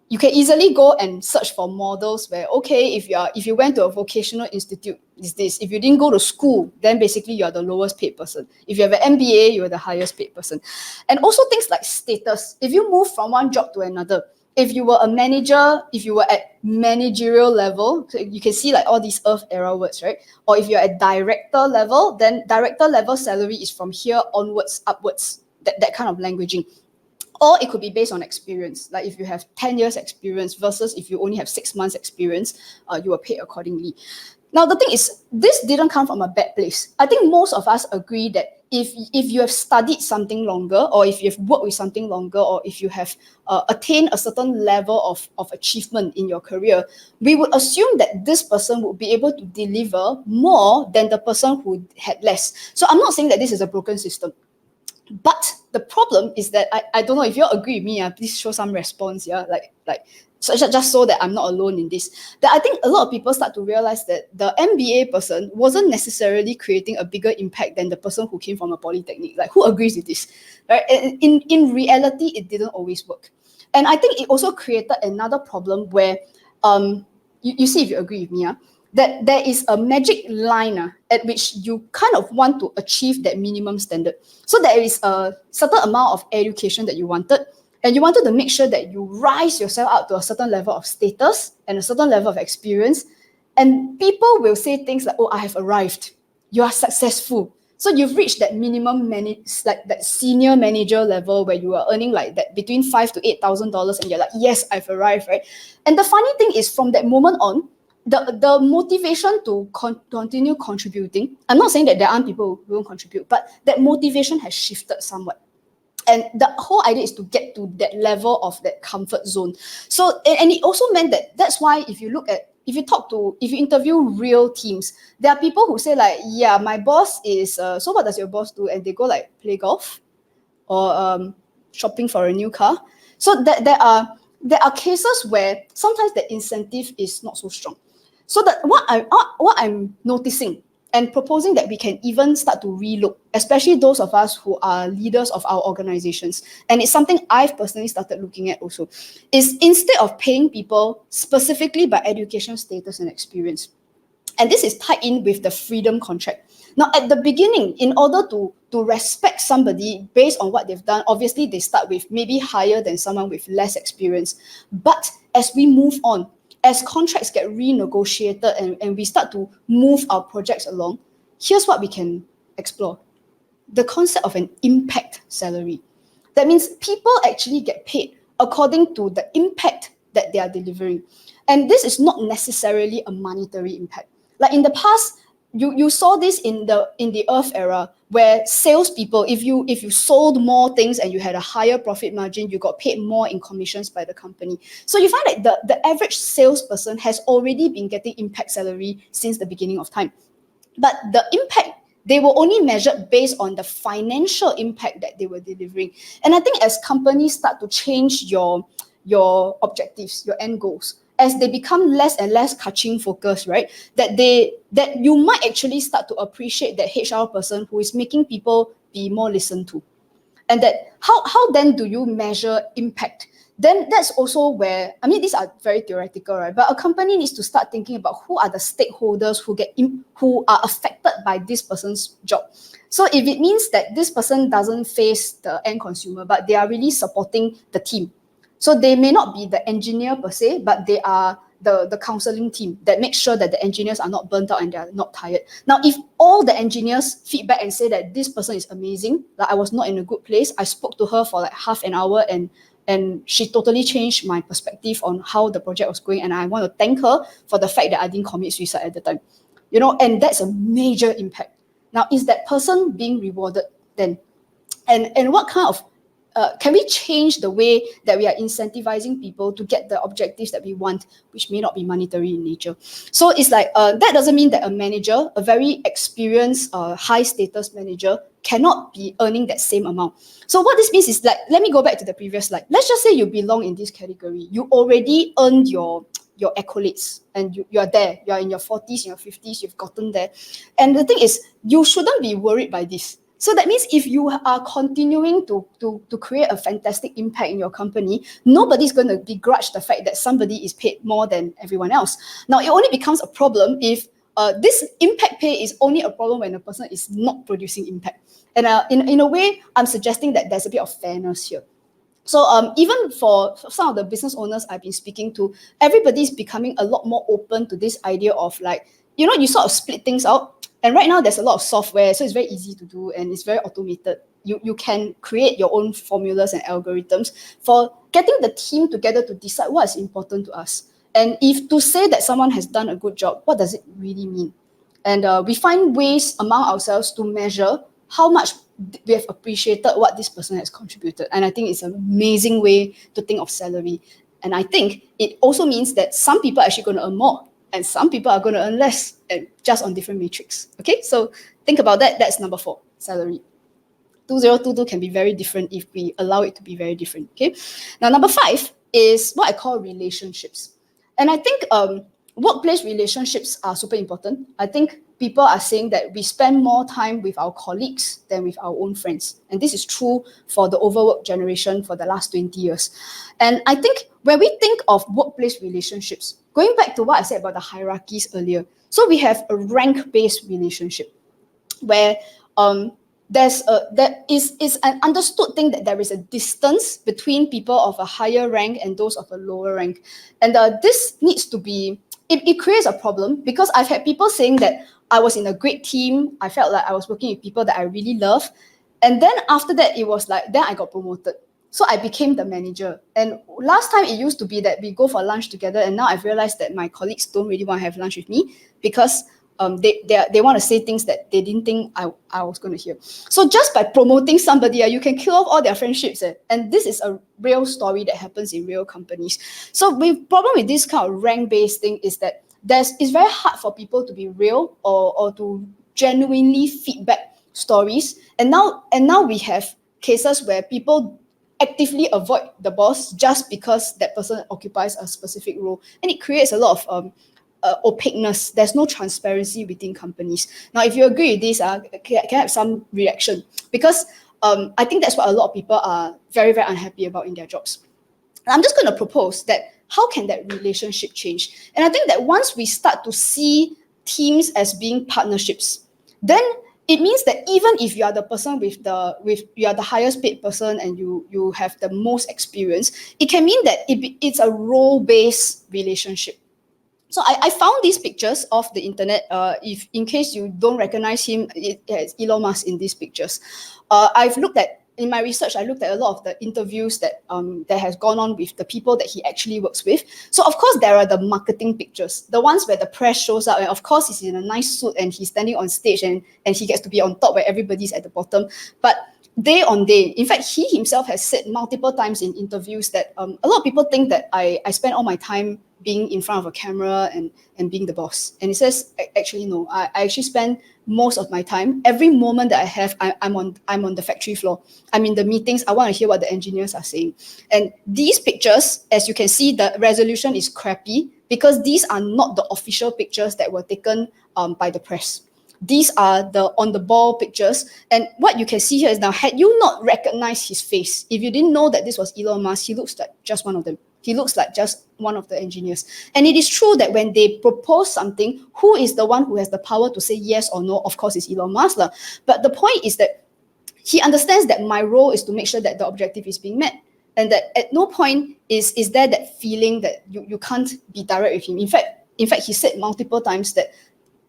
You can easily go and search for models where, okay, if you went to a vocational institute, is this. If you didn't go to school, then basically you're the lowest paid person. If you have an MBA, you're the highest paid person. And also things like status. If you move from one job to another, if you were a manager, if you were at managerial level, so you can see like all these Earth era words, right? Or if you're at director level, then director level salary is from here onwards, upwards, that kind of languaging. Or it could be based on experience. Like if you have 10 years experience versus if you only have 6 months experience, you are paid accordingly. Now, the thing is, this didn't come from a bad place. I think most of us agree that if you have studied something longer, or if you've worked with something longer, or if you have attained a certain level of achievement in your career, we would assume that this person would be able to deliver more than the person who had less. So I'm not saying that this is a broken system. But the problem is that I don't know if you all agree with me. Please show some response. Yeah, so just so that I'm not alone in this. That I think a lot of people start to realize that the MBA person wasn't necessarily creating a bigger impact than the person who came from a polytechnic. Like, who agrees with this? Right? In reality, it didn't always work, and I think it also created another problem where you see if you agree with me. That there is a magic line at which you kind of want to achieve that minimum standard. So there is a certain amount of education that you wanted, and you wanted to make sure that you rise yourself up to a certain level of status and a certain level of experience. And people will say things like, oh, I have arrived. You are successful. So you've reached that minimum that senior manager level where you are earning like that between $5,000 to $8,000, and you're like, yes, I've arrived, right? And the funny thing is, from that moment on, the motivation to continue contributing, I'm not saying that there aren't people who won't contribute, but that motivation has shifted somewhat. And the whole idea is to get to that level of that comfort zone. So, and it also meant that's why if you interview real teams, there are people who say like, yeah, my boss is, so what does your boss do? And they go like play golf or shopping for a new car. So there are cases where sometimes the incentive is not so strong. So that what I'm noticing and proposing that we can even start to relook, especially those of us who are leaders of our organizations, and it's something I've personally started looking at also, is instead of paying people specifically by education, status, and experience, and this is tied in with the freedom contract. Now, at the beginning, in order to respect somebody based on what they've done, obviously they start with maybe higher than someone with less experience. But as we move on, as contracts get renegotiated and we start to move our projects along, here's what we can explore. The concept of an impact salary. That means people actually get paid according to the impact that they are delivering. And this is not necessarily a monetary impact. Like in the past, you saw this in the Earth era, where salespeople, if you sold more things and you had a higher profit margin, you got paid more in commissions by the company. So you find that the average salesperson has already been getting impact salary since the beginning of time. But the impact, they were only measured based on the financial impact that they were delivering. And I think as companies start to change your objectives, your end goals, as they become less and less kaching focused, right? That you might actually start to appreciate that HR person who is making people be more listened to. And that how then do you measure impact? Then that's also where, I mean, these are very theoretical, right? But a company needs to start thinking about who are the stakeholders who are affected by this person's job. So if it means that this person doesn't face the end consumer, but they are really supporting the team. So they may not be the engineer per se, but they are the counseling team that makes sure that the engineers are not burnt out and they are not tired. Now, if all the engineers feedback and say that this person is amazing, like I was not in a good place, I spoke to her for like half an hour and she totally changed my perspective on how the project was going, and I want to thank her for the fact that I didn't commit suicide at the time. And that's a major impact. Now, is that person being rewarded then? And what kind of can we change the way that we are incentivizing people to get the objectives that we want, which may not be monetary in nature? So it's like, that doesn't mean that a manager, a very experienced, high status manager, cannot be earning that same amount. So what this means is, like, let me go back to the previous slide. Let's just say you belong in this category. You already earned your accolades and you are there. You are in your 40s, in your 50s, you've gotten there. And the thing is, you shouldn't be worried by this. So that means if you are continuing to create a fantastic impact in your company, nobody's going to begrudge the fact that somebody is paid more than everyone else. Now, it only becomes a problem if this impact pay is only a problem when a person is not producing impact. And in a way, I'm suggesting that there's a bit of fairness here. So even for some of the business owners I've been speaking to, everybody's becoming a lot more open to this idea of, like, you sort of split things out. And right now there's a lot of software, so it's very easy to do and it's very automated. You can create your own formulas and algorithms for getting the team together to decide what is important to us. And if to say that someone has done a good job, what does it really mean? And we find ways among ourselves to measure how much we have appreciated what this person has contributed. And I think it's an amazing way to think of salary. And I think it also means that some people are actually going to earn more and some people are going to earn less, and just on different metrics. Okay, so think about that. That's number 4, salary. 2022 can be very different if we allow it to be very different. Okay, now number 5 is what I call relationships. And I think workplace relationships are super important. I think people are saying that we spend more time with our colleagues than with our own friends. And this is true for the overworked generation for the last 20 years. And I think when we think of workplace relationships, going back to what I said about the hierarchies earlier, so we have a rank-based relationship where there is an understood thing that there is a distance between people of a higher rank and those of a lower rank. And this needs to be, it creates a problem, because I've had people saying that I was in a great team, I felt like I was working with people that I really love, and then after that it was like, then I got promoted. So I became the manager. And last time it used to be that we go for lunch together, and now I've realized that my colleagues don't really want to have lunch with me because they want to say things that they didn't think I was going to hear. So just by promoting somebody, you can kill off all their friendships. And this is a real story that happens in real companies. So the problem with this kind of rank-based thing is that it's very hard for people to be real or to genuinely feedback stories. And now we have cases where people actively avoid the boss just because that person occupies a specific role. And it creates a lot of opaqueness. There's no transparency within companies. Now, if you agree with this, can I have some reaction? Because I think that's what a lot of people are very, very unhappy about in their jobs. And I'm just going to propose that how can that relationship change? And I think that once we start to see teams as being partnerships, then it means that even if you are the person you are the highest paid person and you have the most experience, it can mean that it's a role-based relationship. So I found these pictures off the internet. If in case you don't recognize him, it has Elon Musk in these pictures. I've looked at in my research. I looked at a lot of the interviews that has gone on with the people that he actually works with. So of course there are the marketing pictures, the ones where the press shows up, and of course he's in a nice suit and he's standing on stage and he gets to be on top where everybody's at the bottom. But day on day, in fact, he himself has said multiple times in interviews that a lot of people think that I spend all my time being in front of a camera and being the boss. And he says, actually, no, I actually spend most of my time, every moment that I have, I'm on the factory floor. I'm in the meetings. I want to hear what the engineers are saying. And these pictures, as you can see, the resolution is crappy because these are not the official pictures that were taken by the press. These are the on-the-ball pictures. And what you can see here is now, had you not recognized his face, if you didn't know that this was Elon Musk, he looks like just one of them. He looks like just one of the engineers. And it is true that when they propose something, who is the one who has the power to say yes or no? Of course, it's Elon Musk. But the point is that he understands that my role is to make sure that the objective is being met. And that at no point is there that feeling that you can't be direct with him. In fact, he said multiple times that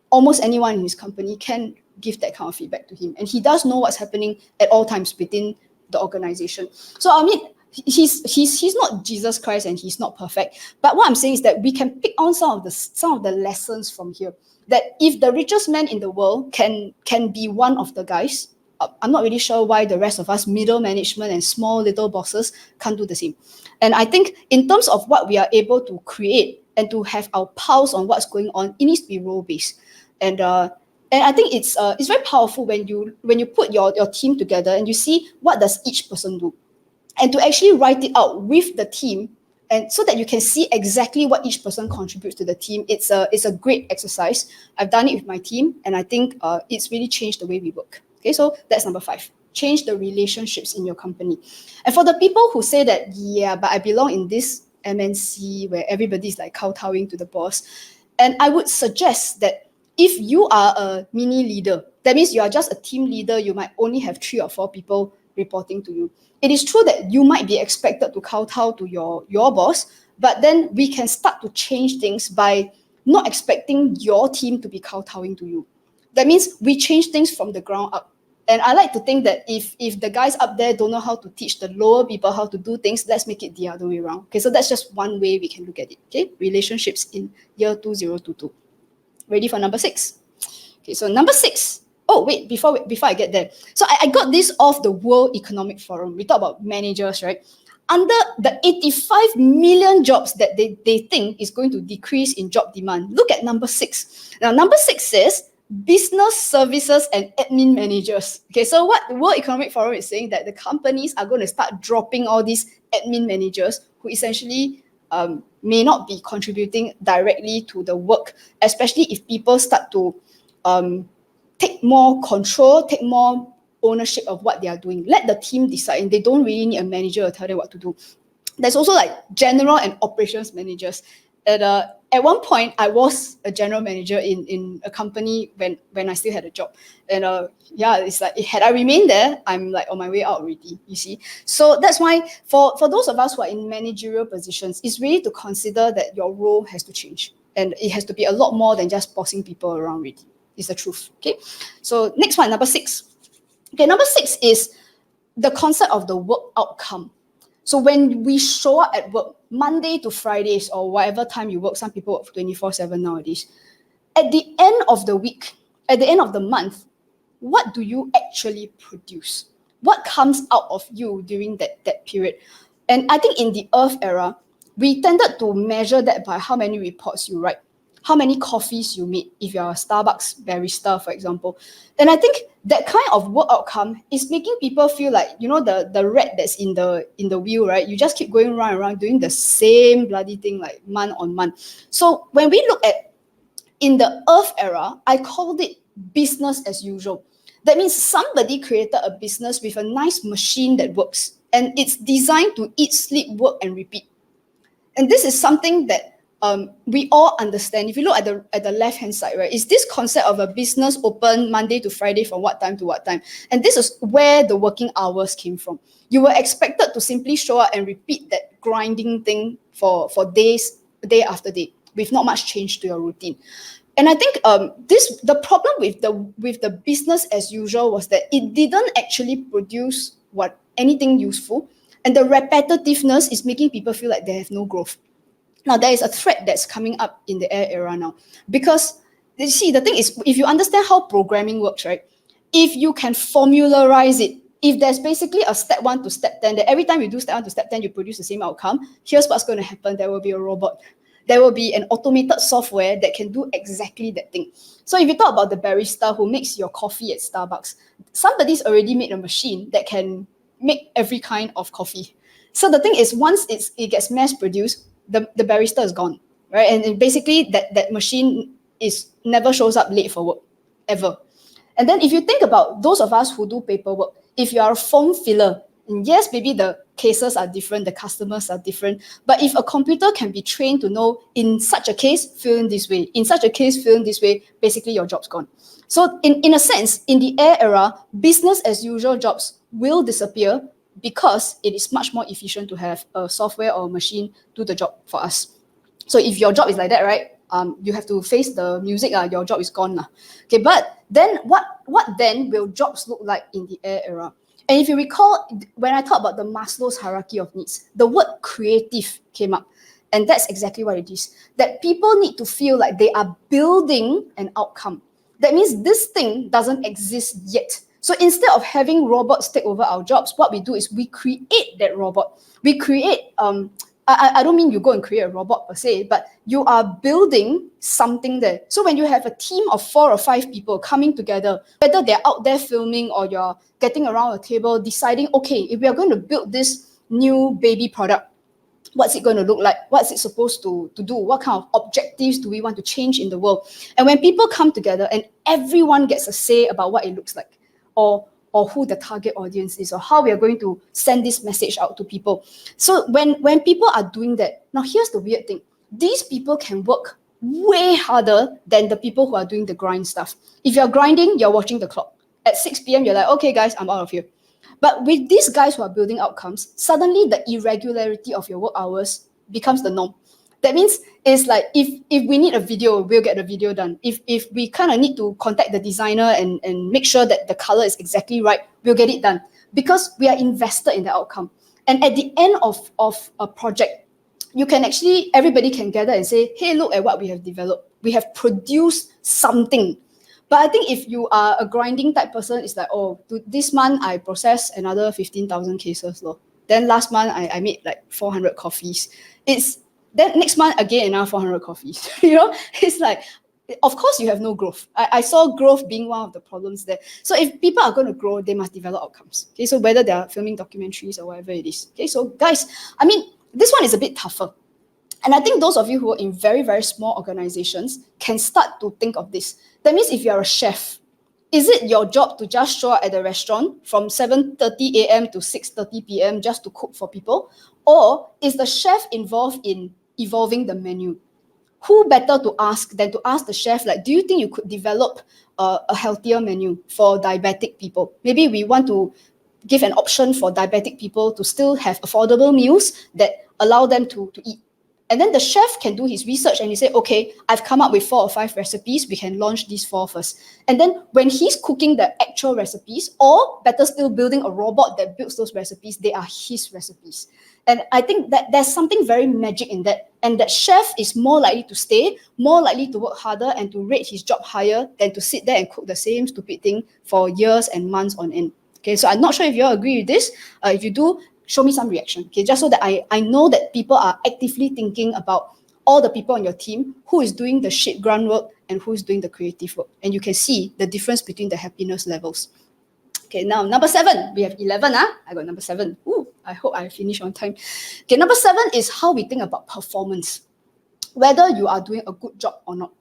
almost anyone in his company can give that kind of feedback to him. And he does know what's happening at all times within the organization. So I mean, he's not Jesus Christ and he's not perfect. But what I'm saying is that we can pick on some of the lessons from here. That if the richest man in the world can be one of the guys, I'm not really sure why the rest of us, middle management and small little bosses, can't do the same. And I think in terms of what we are able to create and to have our pulse on what's going on, it needs to be role-based. And I think it's very powerful when you put your team together and you see what does each person do, and to actually write it out with the team, and so that you can see exactly what each person contributes to the team. It's a great exercise. I've done it with my team, and I think it's really changed the way we work. Okay, so that's number 5. Change the relationships in your company. And for the people who say that, yeah, but I belong in this MNC where everybody's like kowtowing to the boss, and I would suggest that if you are a mini leader, that means you are just a team leader, you might only have 3 or 4 people reporting to you. It is true that you might be expected to kowtow to your boss, but then we can start to change things by not expecting your team to be kowtowing to you. That means we change things from the ground up. And I like to think that if the guys up there don't know how to teach the lower people how to do things, let's make it the other way around. Okay, so that's just one way we can look at it. Okay, relationships in year 2022. Ready for number 6? Okay, so number 6. Oh, wait, before I get there. So I got this off the World Economic Forum. We talk about managers, right? Under the 85 million jobs that they think is going to decrease in job demand, look at number 6. Now, number 6 says business services and admin managers. Okay, so what the World Economic Forum is saying that the companies are going to start dropping all these admin managers who essentially may not be contributing directly to the work, especially if people start to take more control, take more ownership of what they are doing. Let the team decide, and they don't really need a manager to tell them what to do. There's also like general and operations managers. At one point, I was a general manager in a company when I still had a job. And it's like, had I remained there, I'm like on my way out already, you see. So that's why for those of us who are in managerial positions, it's really to consider that your role has to change. And it has to be a lot more than just bossing people around really. It's the truth, okay? So next one, number 6. Okay, number 6 is the concept of the work outcome. So when we show up at work, Monday to Fridays or whatever time you work, some people work 24/7 nowadays. At the end of the week, at the end of the month, what do you actually produce? What comes out of you during that period? And I think in the Earth era, we tended to measure that by how many reports you write, how many coffees you make, if you're a Starbucks barista, for example. And I think that kind of work outcome is making people feel like, you know, the rat that's in the wheel, right? You just keep going round and round doing the same bloody thing like month on month. So when we look at in the Earth era, I called it business as usual. That means somebody created a business with a nice machine that works, and it's designed to eat, sleep, work, and repeat. And this is something that we all understand. If you look at the left hand side, right, is this concept of a business open Monday to Friday from what time to what time, and this is where the working hours came from. You were expected to simply show up and repeat that grinding thing for days, day after day, with not much change to your routine. And I think the problem with the business as usual was that it didn't actually produce anything useful, and the repetitiveness is making people feel like they have no growth. Now, there is a threat that's coming up in the AI era now, because you see, the thing is, if you understand how programming works, right, if you can formularize it, if there's basically a step 1 to step 10, that every time you do step 1 to step 10, you produce the same outcome, here's what's going to happen. There will be a robot. There will be an automated software that can do exactly that thing. So if you talk about the barista who makes your coffee at Starbucks, somebody's already made a machine that can make every kind of coffee. So the thing is, once it gets mass produced, the barista is gone, right? And basically that machine never shows up late for work, ever. And then if you think about those of us who do paperwork, if you are a form filler, and yes, maybe the cases are different, the customers are different, but if a computer can be trained to know, in such a case, fill in this way, in such a case, fill in this way, basically your job's gone. So in a sense, in the AI era, business as usual jobs will disappear because it is much more efficient to have a software or a machine do the job for us. So if your job is like that, right, you have to face the music, your job is gone. Okay, but then what then will jobs look like in the AI era? And if you recall, when I talk about the Maslow's hierarchy of needs, the word creative came up. And that's exactly what it is. That people need to feel like they are building an outcome. That means this thing doesn't exist yet. So instead of having robots take over our jobs, what we do is we create that robot. We create, I don't mean you go and create a robot per se, but you are building something there. So when you have a team of 4 or 5 people coming together, whether they're out there filming or you're getting around a table, deciding, okay, if we are going to build this new baby product, what's it going to look like? What's it supposed to do? What kind of objectives do we want to change in the world? And when people come together and everyone gets a say about what it looks like, or who the target audience is, or how we are going to send this message out to people. So when people are doing that, now here's the weird thing. These people can work way harder than the people who are doing the grind stuff. If you're grinding, you're watching the clock. At 6 p.m., you're like, okay, guys, I'm out of here. But with these guys who are building outcomes, suddenly the irregularity of your work hours becomes the norm. That means it's like if we need a video, we'll get the video done. If we kind of need to contact the designer and make sure that the color is exactly right, we'll get it done because we are invested in the outcome. And at the end of a project, you can actually, everybody can gather and say, hey, look at what we have developed. We have produced something. But I think if you are a grinding type person, it's like, oh, this month I processed another 15,000 cases. Then last month I made like 400 coffees. Then next month again another 400 coffees. It's like, of course you have no growth. I saw growth being one of the problems there. So if people are going to grow, they must develop outcomes. Okay, so whether they are filming documentaries or whatever it is. Okay, so guys, I mean, this one is a bit tougher. And I think those of you who are in very, very small organizations can start to think of this. That means if you're a chef, is it your job to just show up at the restaurant from 7:30 a.m. to 6:30 p.m. just to cook for people? Or is the chef involved in evolving the menu? Who better to ask than to ask the chef, like, do you think you could develop a healthier menu for diabetic people? Maybe we want to give an option for diabetic people to still have affordable meals that allow them to eat. And then the chef can do his research and he say, okay, I've come up with 4 or 5 recipes. We can launch these 4 first. And then when he's cooking the actual recipes, or better still, building a robot that builds those recipes, they are his recipes. And I think that there's something very magic in that. And that chef is more likely to stay, more likely to work harder and to rate his job higher than to sit there and cook the same stupid thing for years and months on end. Okay, so I'm not sure if you all agree with this. If you do, show me some reaction, okay? Just so that I know that people are actively thinking about all the people on your team, who is doing the shit grunt work and who is doing the creative work. And you can see the difference between the happiness levels. Okay, now number 7, we have 11. I got number 7. Ooh, I hope I finish on time. Okay, number 7 is how we think about performance, whether you are doing a good job or not.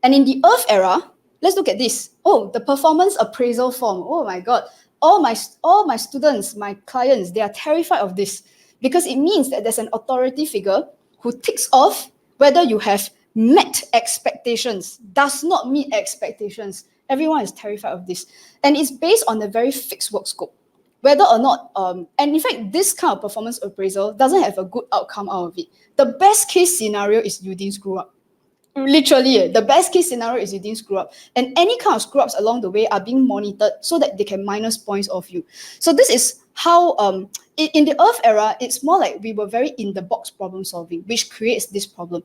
And in the Earth era, let's look at this. Oh, the performance appraisal form. Oh my God. All my students, my clients, they are terrified of this because it means that there's an authority figure who ticks off whether you have met expectations, does not meet expectations. Everyone is terrified of this. And it's based on a very fixed work scope. Whether or not, and in fact, this kind of performance appraisal doesn't have a good outcome out of it. The best case scenario is you didn't screw up. Literally, the best case scenario is you didn't screw up. And any kind of screw ups along the way are being monitored so that they can minus points off you. So this is how, in the Earth era, it's more like we were very in the box problem solving, which creates this problem.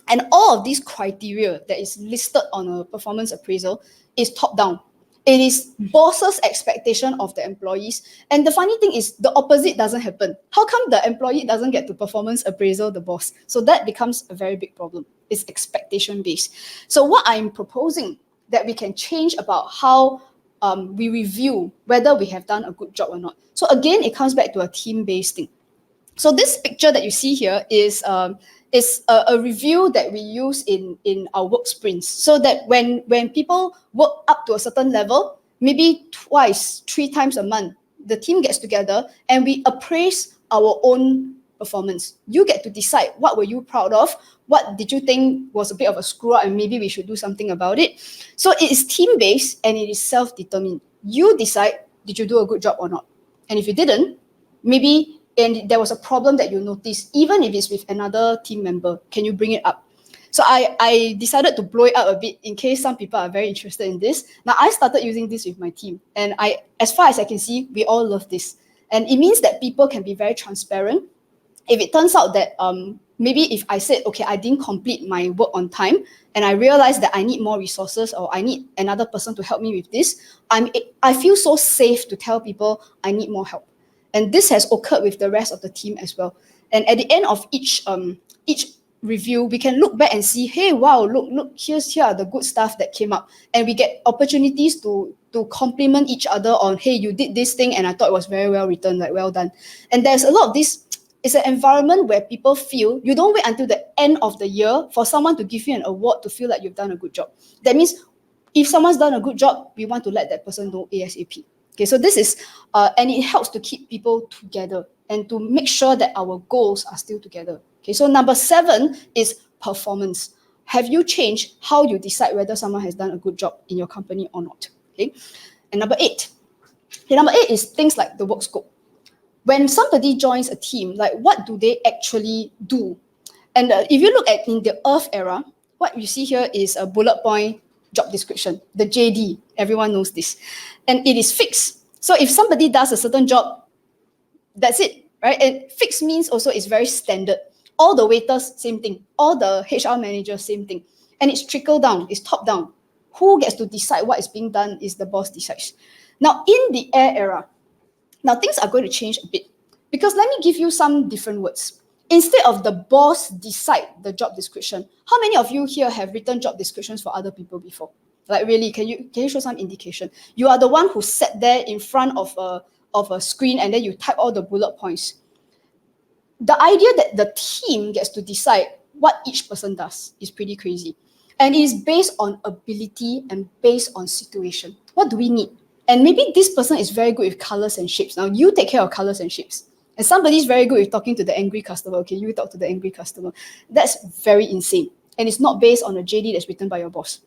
And all of these criteria that is listed on a performance appraisal is top down. It is boss's expectation of the employees. And the funny thing is the opposite doesn't happen. How come the employee doesn't get to performance appraisal the boss? So that becomes a very big problem. It's expectation based. So what I'm proposing that we can change about how we review whether we have done a good job or not. So again, it comes back to a team-based thing. So this picture that you see here is a review that we use in our work sprints, so that when people work up to a certain level, maybe twice, 3 times a month, the team gets together and we appraise our own performance. You get to decide what were you proud of, what did you think was a bit of a screw up and maybe we should do something about it. So it is team-based and it is self-determined. You decide, did you do a good job or not? And if you didn't, maybe and there was a problem that you noticed, even if it's with another team member, can you bring it up? So I decided to blow it up a bit in case some people are very interested in this. Now I started using this with my team, and as far as I can see, we all love this. And it means that people can be very transparent. If it turns out that maybe if I said, okay, I didn't complete my work on time, and I realized that I need more resources or I need another person to help me with this, I feel so safe to tell people I need more help. And this has occurred with the rest of the team as well. And at the end of each review, we can look back and see, hey, wow, look, here are the good stuff that came up. And we get opportunities to compliment each other on, hey, you did this thing and I thought it was very well written, like well done. And there's a lot of this. It's an environment where people feel you don't wait until the end of the year for someone to give you an award to feel like you've done a good job. That means if someone's done a good job, we want to let that person know ASAP. Okay, so this is, and it helps to keep people together and to make sure that our goals are still together. Okay, so number 7 is performance. Have you changed how you decide whether someone has done a good job in your company or not? Okay, and number 8. Okay, number 8 is things like the work scope. When somebody joins a team, like what do they actually do? And if you look at in the Earth era, what you see here is a bullet point job description, the JD. Everyone knows this. And it is fixed. So if somebody does a certain job, that's it, right? And fixed means also it's very standard. All the waiters, same thing. All the HR managers, same thing. And it's trickle down, it's top down. Who gets to decide what is being done is the boss decides. Now, in the air era, now things are going to change a bit. Because let me give you some different words. Instead of the boss decide the job description, how many of you here have written job descriptions for other people before? Like really, can you show some indication? You are the one who sat there in front of a screen and then you type all the bullet points. The idea that the team gets to decide what each person does is pretty crazy. And it is based on ability and based on situation. What do we need? And maybe this person is very good with colors and shapes. Now you take care of colors and shapes. And somebody's very good with talking to the angry customer. Okay, you talk to the angry customer. That's very insane. And it's not based on a JD that's written by your boss.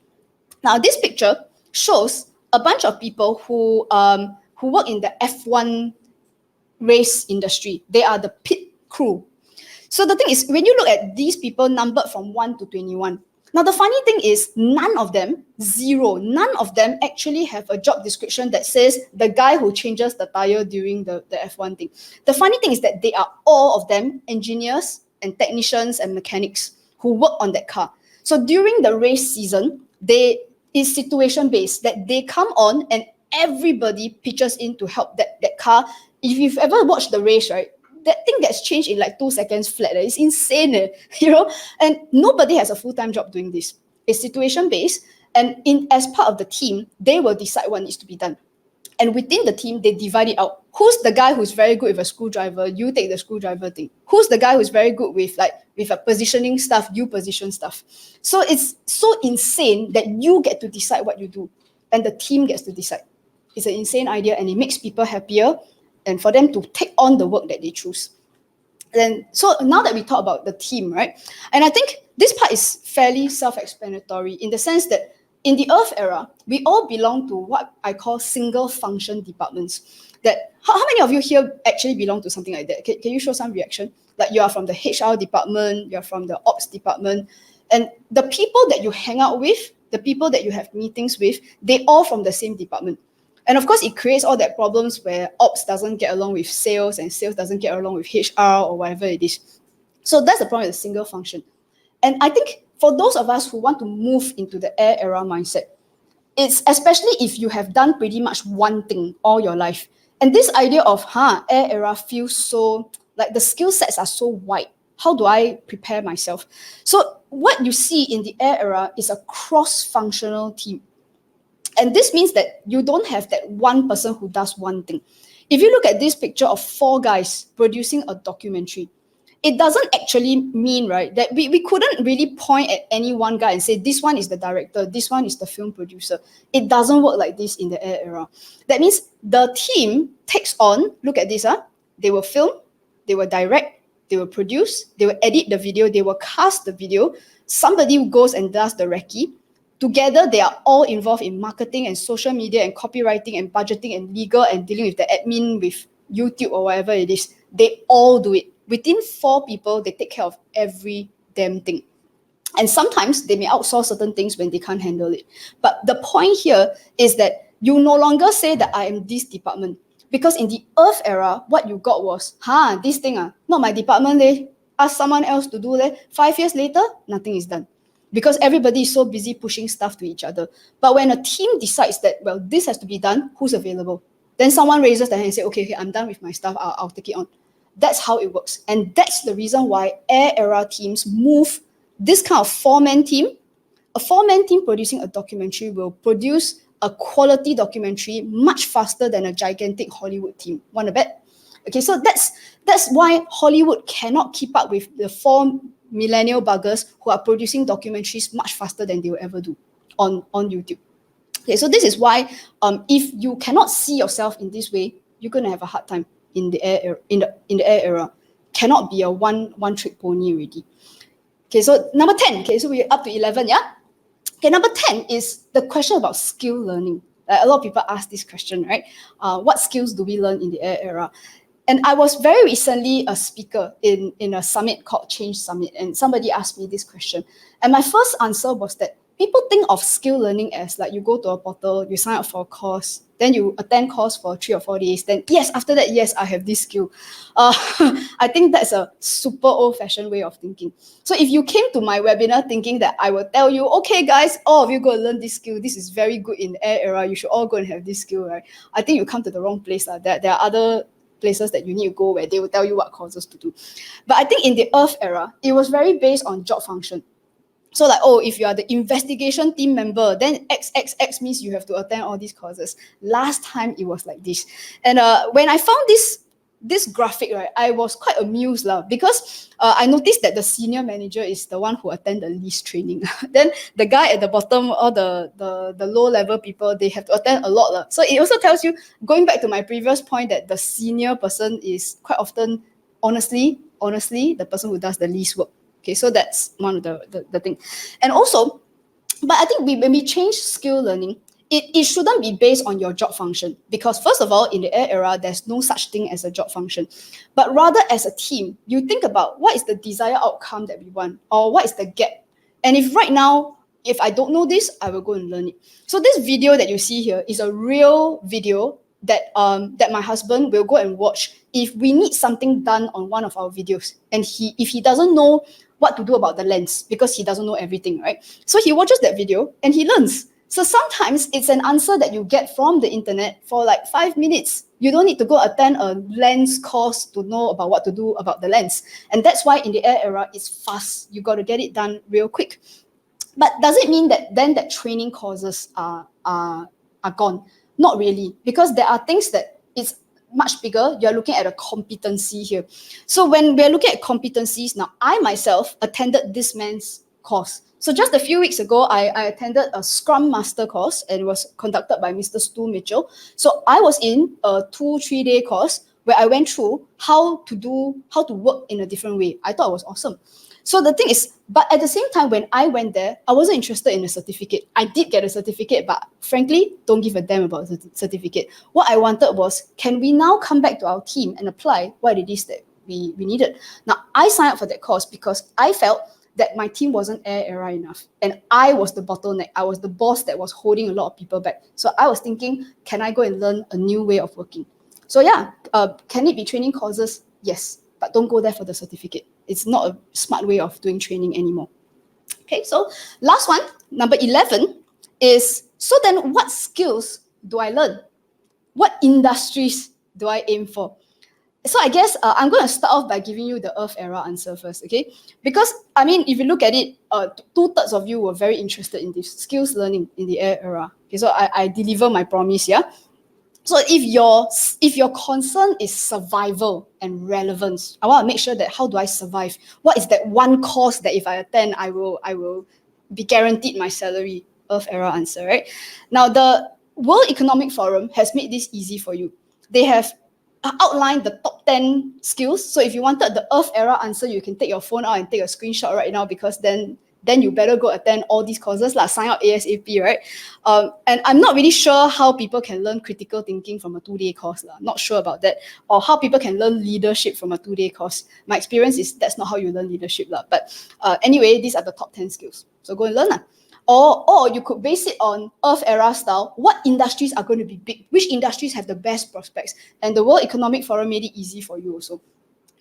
Now, this picture shows a bunch of people who work in the F1 race industry. They are the pit crew. So the thing is, when you look at these people numbered from 1 to 21, now the funny thing is none of them, 0, none of them actually have a job description that says the guy who changes the tire during the F1 thing. The funny thing is that they are all of them engineers and technicians and mechanics who work on that car. So during the race season, is situation based, that they come on and everybody pitches in to help that car. If you've ever watched the race, right, that thing gets changed in like 2 seconds flat. It's insane, you know? And nobody has a full-time job doing this. It's situation-based, and as part of the team, they will decide what needs to be done. And within the team, they divide it out. Who's the guy who's very good with a screwdriver? You take the screwdriver thing. Who's the guy who's very good with a positioning stuff? You position stuff. So it's so insane that you get to decide what you do, and the team gets to decide. It's an insane idea, and it makes people happier, and for them to take on the work that they choose. And so now that we talk about the team, right? And I think this part is fairly self-explanatory in the sense that in the Earth era, we all belong to what I call single function departments. That how many of you here actually belong to something like that? Can you show some reaction? Like you are from the HR department, you're from the ops department, and the people that you hang out with, the people that you have meetings with, they all from the same department. And of course, it creates all that problems where ops doesn't get along with sales and sales doesn't get along with HR or whatever it is. So that's the problem with the single function. And I think for those of us who want to move into the air era mindset, it's especially if you have done pretty much one thing all your life. And this idea of, air era feels so, like the skill sets are so wide. How do I prepare myself? So what you see in the air era is a cross-functional team. And this means that you don't have that one person who does one thing. If you look at this picture of 4 guys producing a documentary, it doesn't actually mean, right, that we couldn't really point at any one guy and say, this one is the director, this one is the film producer. It doesn't work like this in the air era. That means the team takes on, look at this, they will film, they will direct, they will produce, they will edit the video, they will cast the video, somebody goes and does the recce. Together, they are all involved in marketing and social media and copywriting and budgeting and legal and dealing with the admin, with YouTube or whatever it is. They all do it. Within 4 people, they take care of every damn thing. And sometimes they may outsource certain things when they can't handle it. But the point here is that you no longer say that I am this department. Because in the Earth era, what you got was, this thing, not my department, ask someone else to do that. 5 years later, nothing is done. Because everybody is so busy pushing stuff to each other. But when a team decides that, well, this has to be done, who's available? Then someone raises their hand and says, okay, I'm done with my stuff, I'll take it on. That's how it works. And that's the reason why air era teams move this kind of 4-man team. A 4-man team producing a documentary will produce a quality documentary much faster than a gigantic Hollywood team. Want to bet? Okay, so that's why Hollywood cannot keep up with the 4 millennial buggers who are producing documentaries much faster than they will ever do on YouTube. Okay, so this is why if you cannot see yourself in this way, you're going to have a hard time in the air era. Cannot be a one trick pony already. Okay, so number 10. Okay, so we're up to 11, yeah? Okay, number 10 is the question about skill learning. A lot of people ask this question, right? What skills do we learn in the air era? And I was very recently a speaker in a summit called Change Summit, and somebody asked me this question. And my first answer was that people think of skill learning as like you go to a portal, you sign up for a course, then you attend course for 3 or 4 days, then yes, after that, yes, I have this skill. I think that's a super old-fashioned way of thinking. So if you came to my webinar thinking that I will tell you, okay, guys, all of you go and learn this skill, this is very good in the air era, you should all go and have this skill, right? I think you come to the wrong place. There are other places that you need to go where they will tell you what courses to do. But I think in the Earth era, it was very based on job function. So like, if you are the investigation team member, then XXX means you have to attend all these courses. Last time it was like this. And when I found this graphic, right, I was quite amused because I noticed that the senior manager is the one who attend the least training. Then the guy at the bottom, all the low level people, they have to attend a lot. So it also tells you, going back to my previous point, that the senior person is quite often, honestly, the person who does the least work. Okay, so that's one of the thing. And also, but I think when we change skill learning, it shouldn't be based on your job function. Because first of all, in the air era, there's no such thing as a job function. But rather as a team, you think about what is the desired outcome that we want, or what is the gap. And if right now, if I don't know this, I will go and learn it. So this video that you see here is a real video that my husband will go and watch if we need something done on one of our videos. And if he doesn't know what to do about the lens, because he doesn't know everything, right? So he watches that video and he learns. So sometimes it's an answer that you get from the internet for like 5 minutes. You don't need to go attend a lens course to know about what to do about the lens. And that's why in the air era, it's fast. You got to get it done real quick. But does it mean that then that training courses are gone? Not really, because there are things that it's much bigger. You're looking at a competency here. So when we're looking at competencies, now I myself attended this man's course. So just a few weeks ago, I attended a Scrum Master course, and it was conducted by Mr. Stu Mitchell. So I was in a 2-3 day course where I went through how to work in a different way. I thought it was awesome. So the thing is, but at the same time, when I went there, I wasn't interested in a certificate. I did get a certificate, but frankly, don't give a damn about the certificate. What I wanted was, can we now come back to our team and apply what it is that we needed? Now, I signed up for that course because I felt that my team wasn't air era enough. And I was the bottleneck. I was the boss that was holding a lot of people back. So I was thinking, can I go and learn a new way of working? So yeah, can it be training courses? Yes, but don't go there for the certificate. It's not a smart way of doing training anymore. Okay, so last one, number 11 is, so then what skills do I learn? What industries do I aim for? So I guess I'm going to start off by giving you the Earth era answer first, okay? Because, I mean, if you look at it, 2/3 of you were very interested in this skills learning in the air era. Okay, so I deliver my promise, yeah? So if your concern is survival and relevance, I want to make sure that how do I survive? What is that one course that if I attend, I will be guaranteed my salary? Earth era answer, right? Now, the World Economic Forum has made this easy for you. They have outlined the top 10 skills. So if you wanted the Earth era answer, you can take your phone out and take a screenshot right now, because then you better go attend all these courses, sign up ASAP, right? And I'm not really sure how people can learn critical thinking from a 2-day course. Not sure about that. Or how people can learn leadership from a 2-day course. My experience is that's not how you learn leadership. But anyway, these are the top 10 skills. So go and learn. Or you could base it on Earth era style. What industries are going to be big? Which industries have the best prospects? And the World Economic Forum made it easy for you also.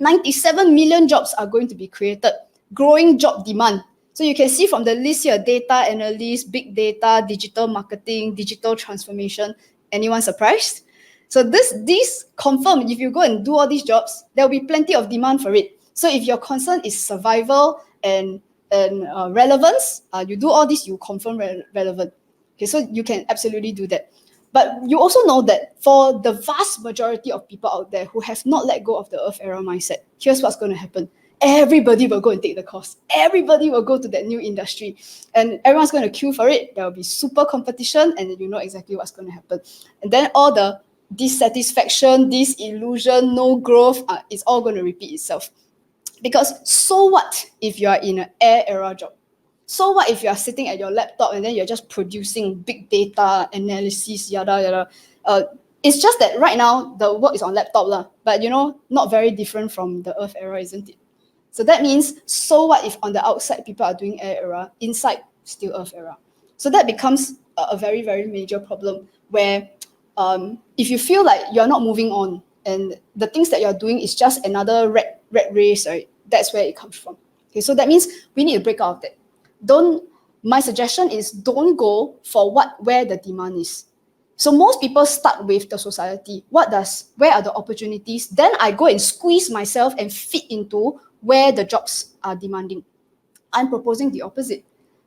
97 million jobs are going to be created. Growing job demand. So you can see from the list here, data analyst, big data, digital marketing, digital transformation. Anyone surprised? So these confirm, if you go and do all these jobs, there will be plenty of demand for it. So if your concern is survival and relevance, you do all this, you confirm relevant. Okay, so you can absolutely do that. But you also know that for the vast majority of people out there who have not let go of the Earth era mindset, here's what's going to happen. Everybody will go and take the course. Everybody will go to that new industry. And everyone's going to queue for it. There will be super competition, and you know exactly what's going to happen. And then all the dissatisfaction, disillusion, no growth, it's all going to repeat itself. Because so what if you are in an air era job? So what if you are sitting at your laptop and then you're just producing big data analysis, yada yada. It's just that right now the work is on laptop, but not very different from the Earth era, isn't it? So that means, so what if on the outside people are doing air era, inside still Earth era? So that becomes a very, very major problem where if you feel like you're not moving on and the things that you're doing is just another rat race, right? That's where it comes from. Okay, so that means we need to break out of that. My suggestion is don't go for where the demand is. So most people start with the society. Where are the opportunities? Then I go and squeeze myself and fit into where the jobs are demanding. I'm proposing the opposite,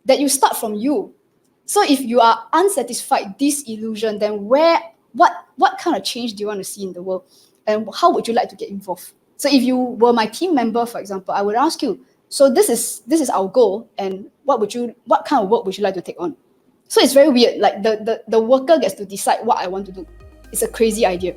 that you start from you. So if you are unsatisfied, disillusioned, then what kind of change do you want to see in the world? And how would you like to get involved? So if you were my team member, for example, I would ask you, so this is our goal, and what kind of work would you like to take on? So it's very weird, like the worker gets to decide what I want to do. It's a crazy idea.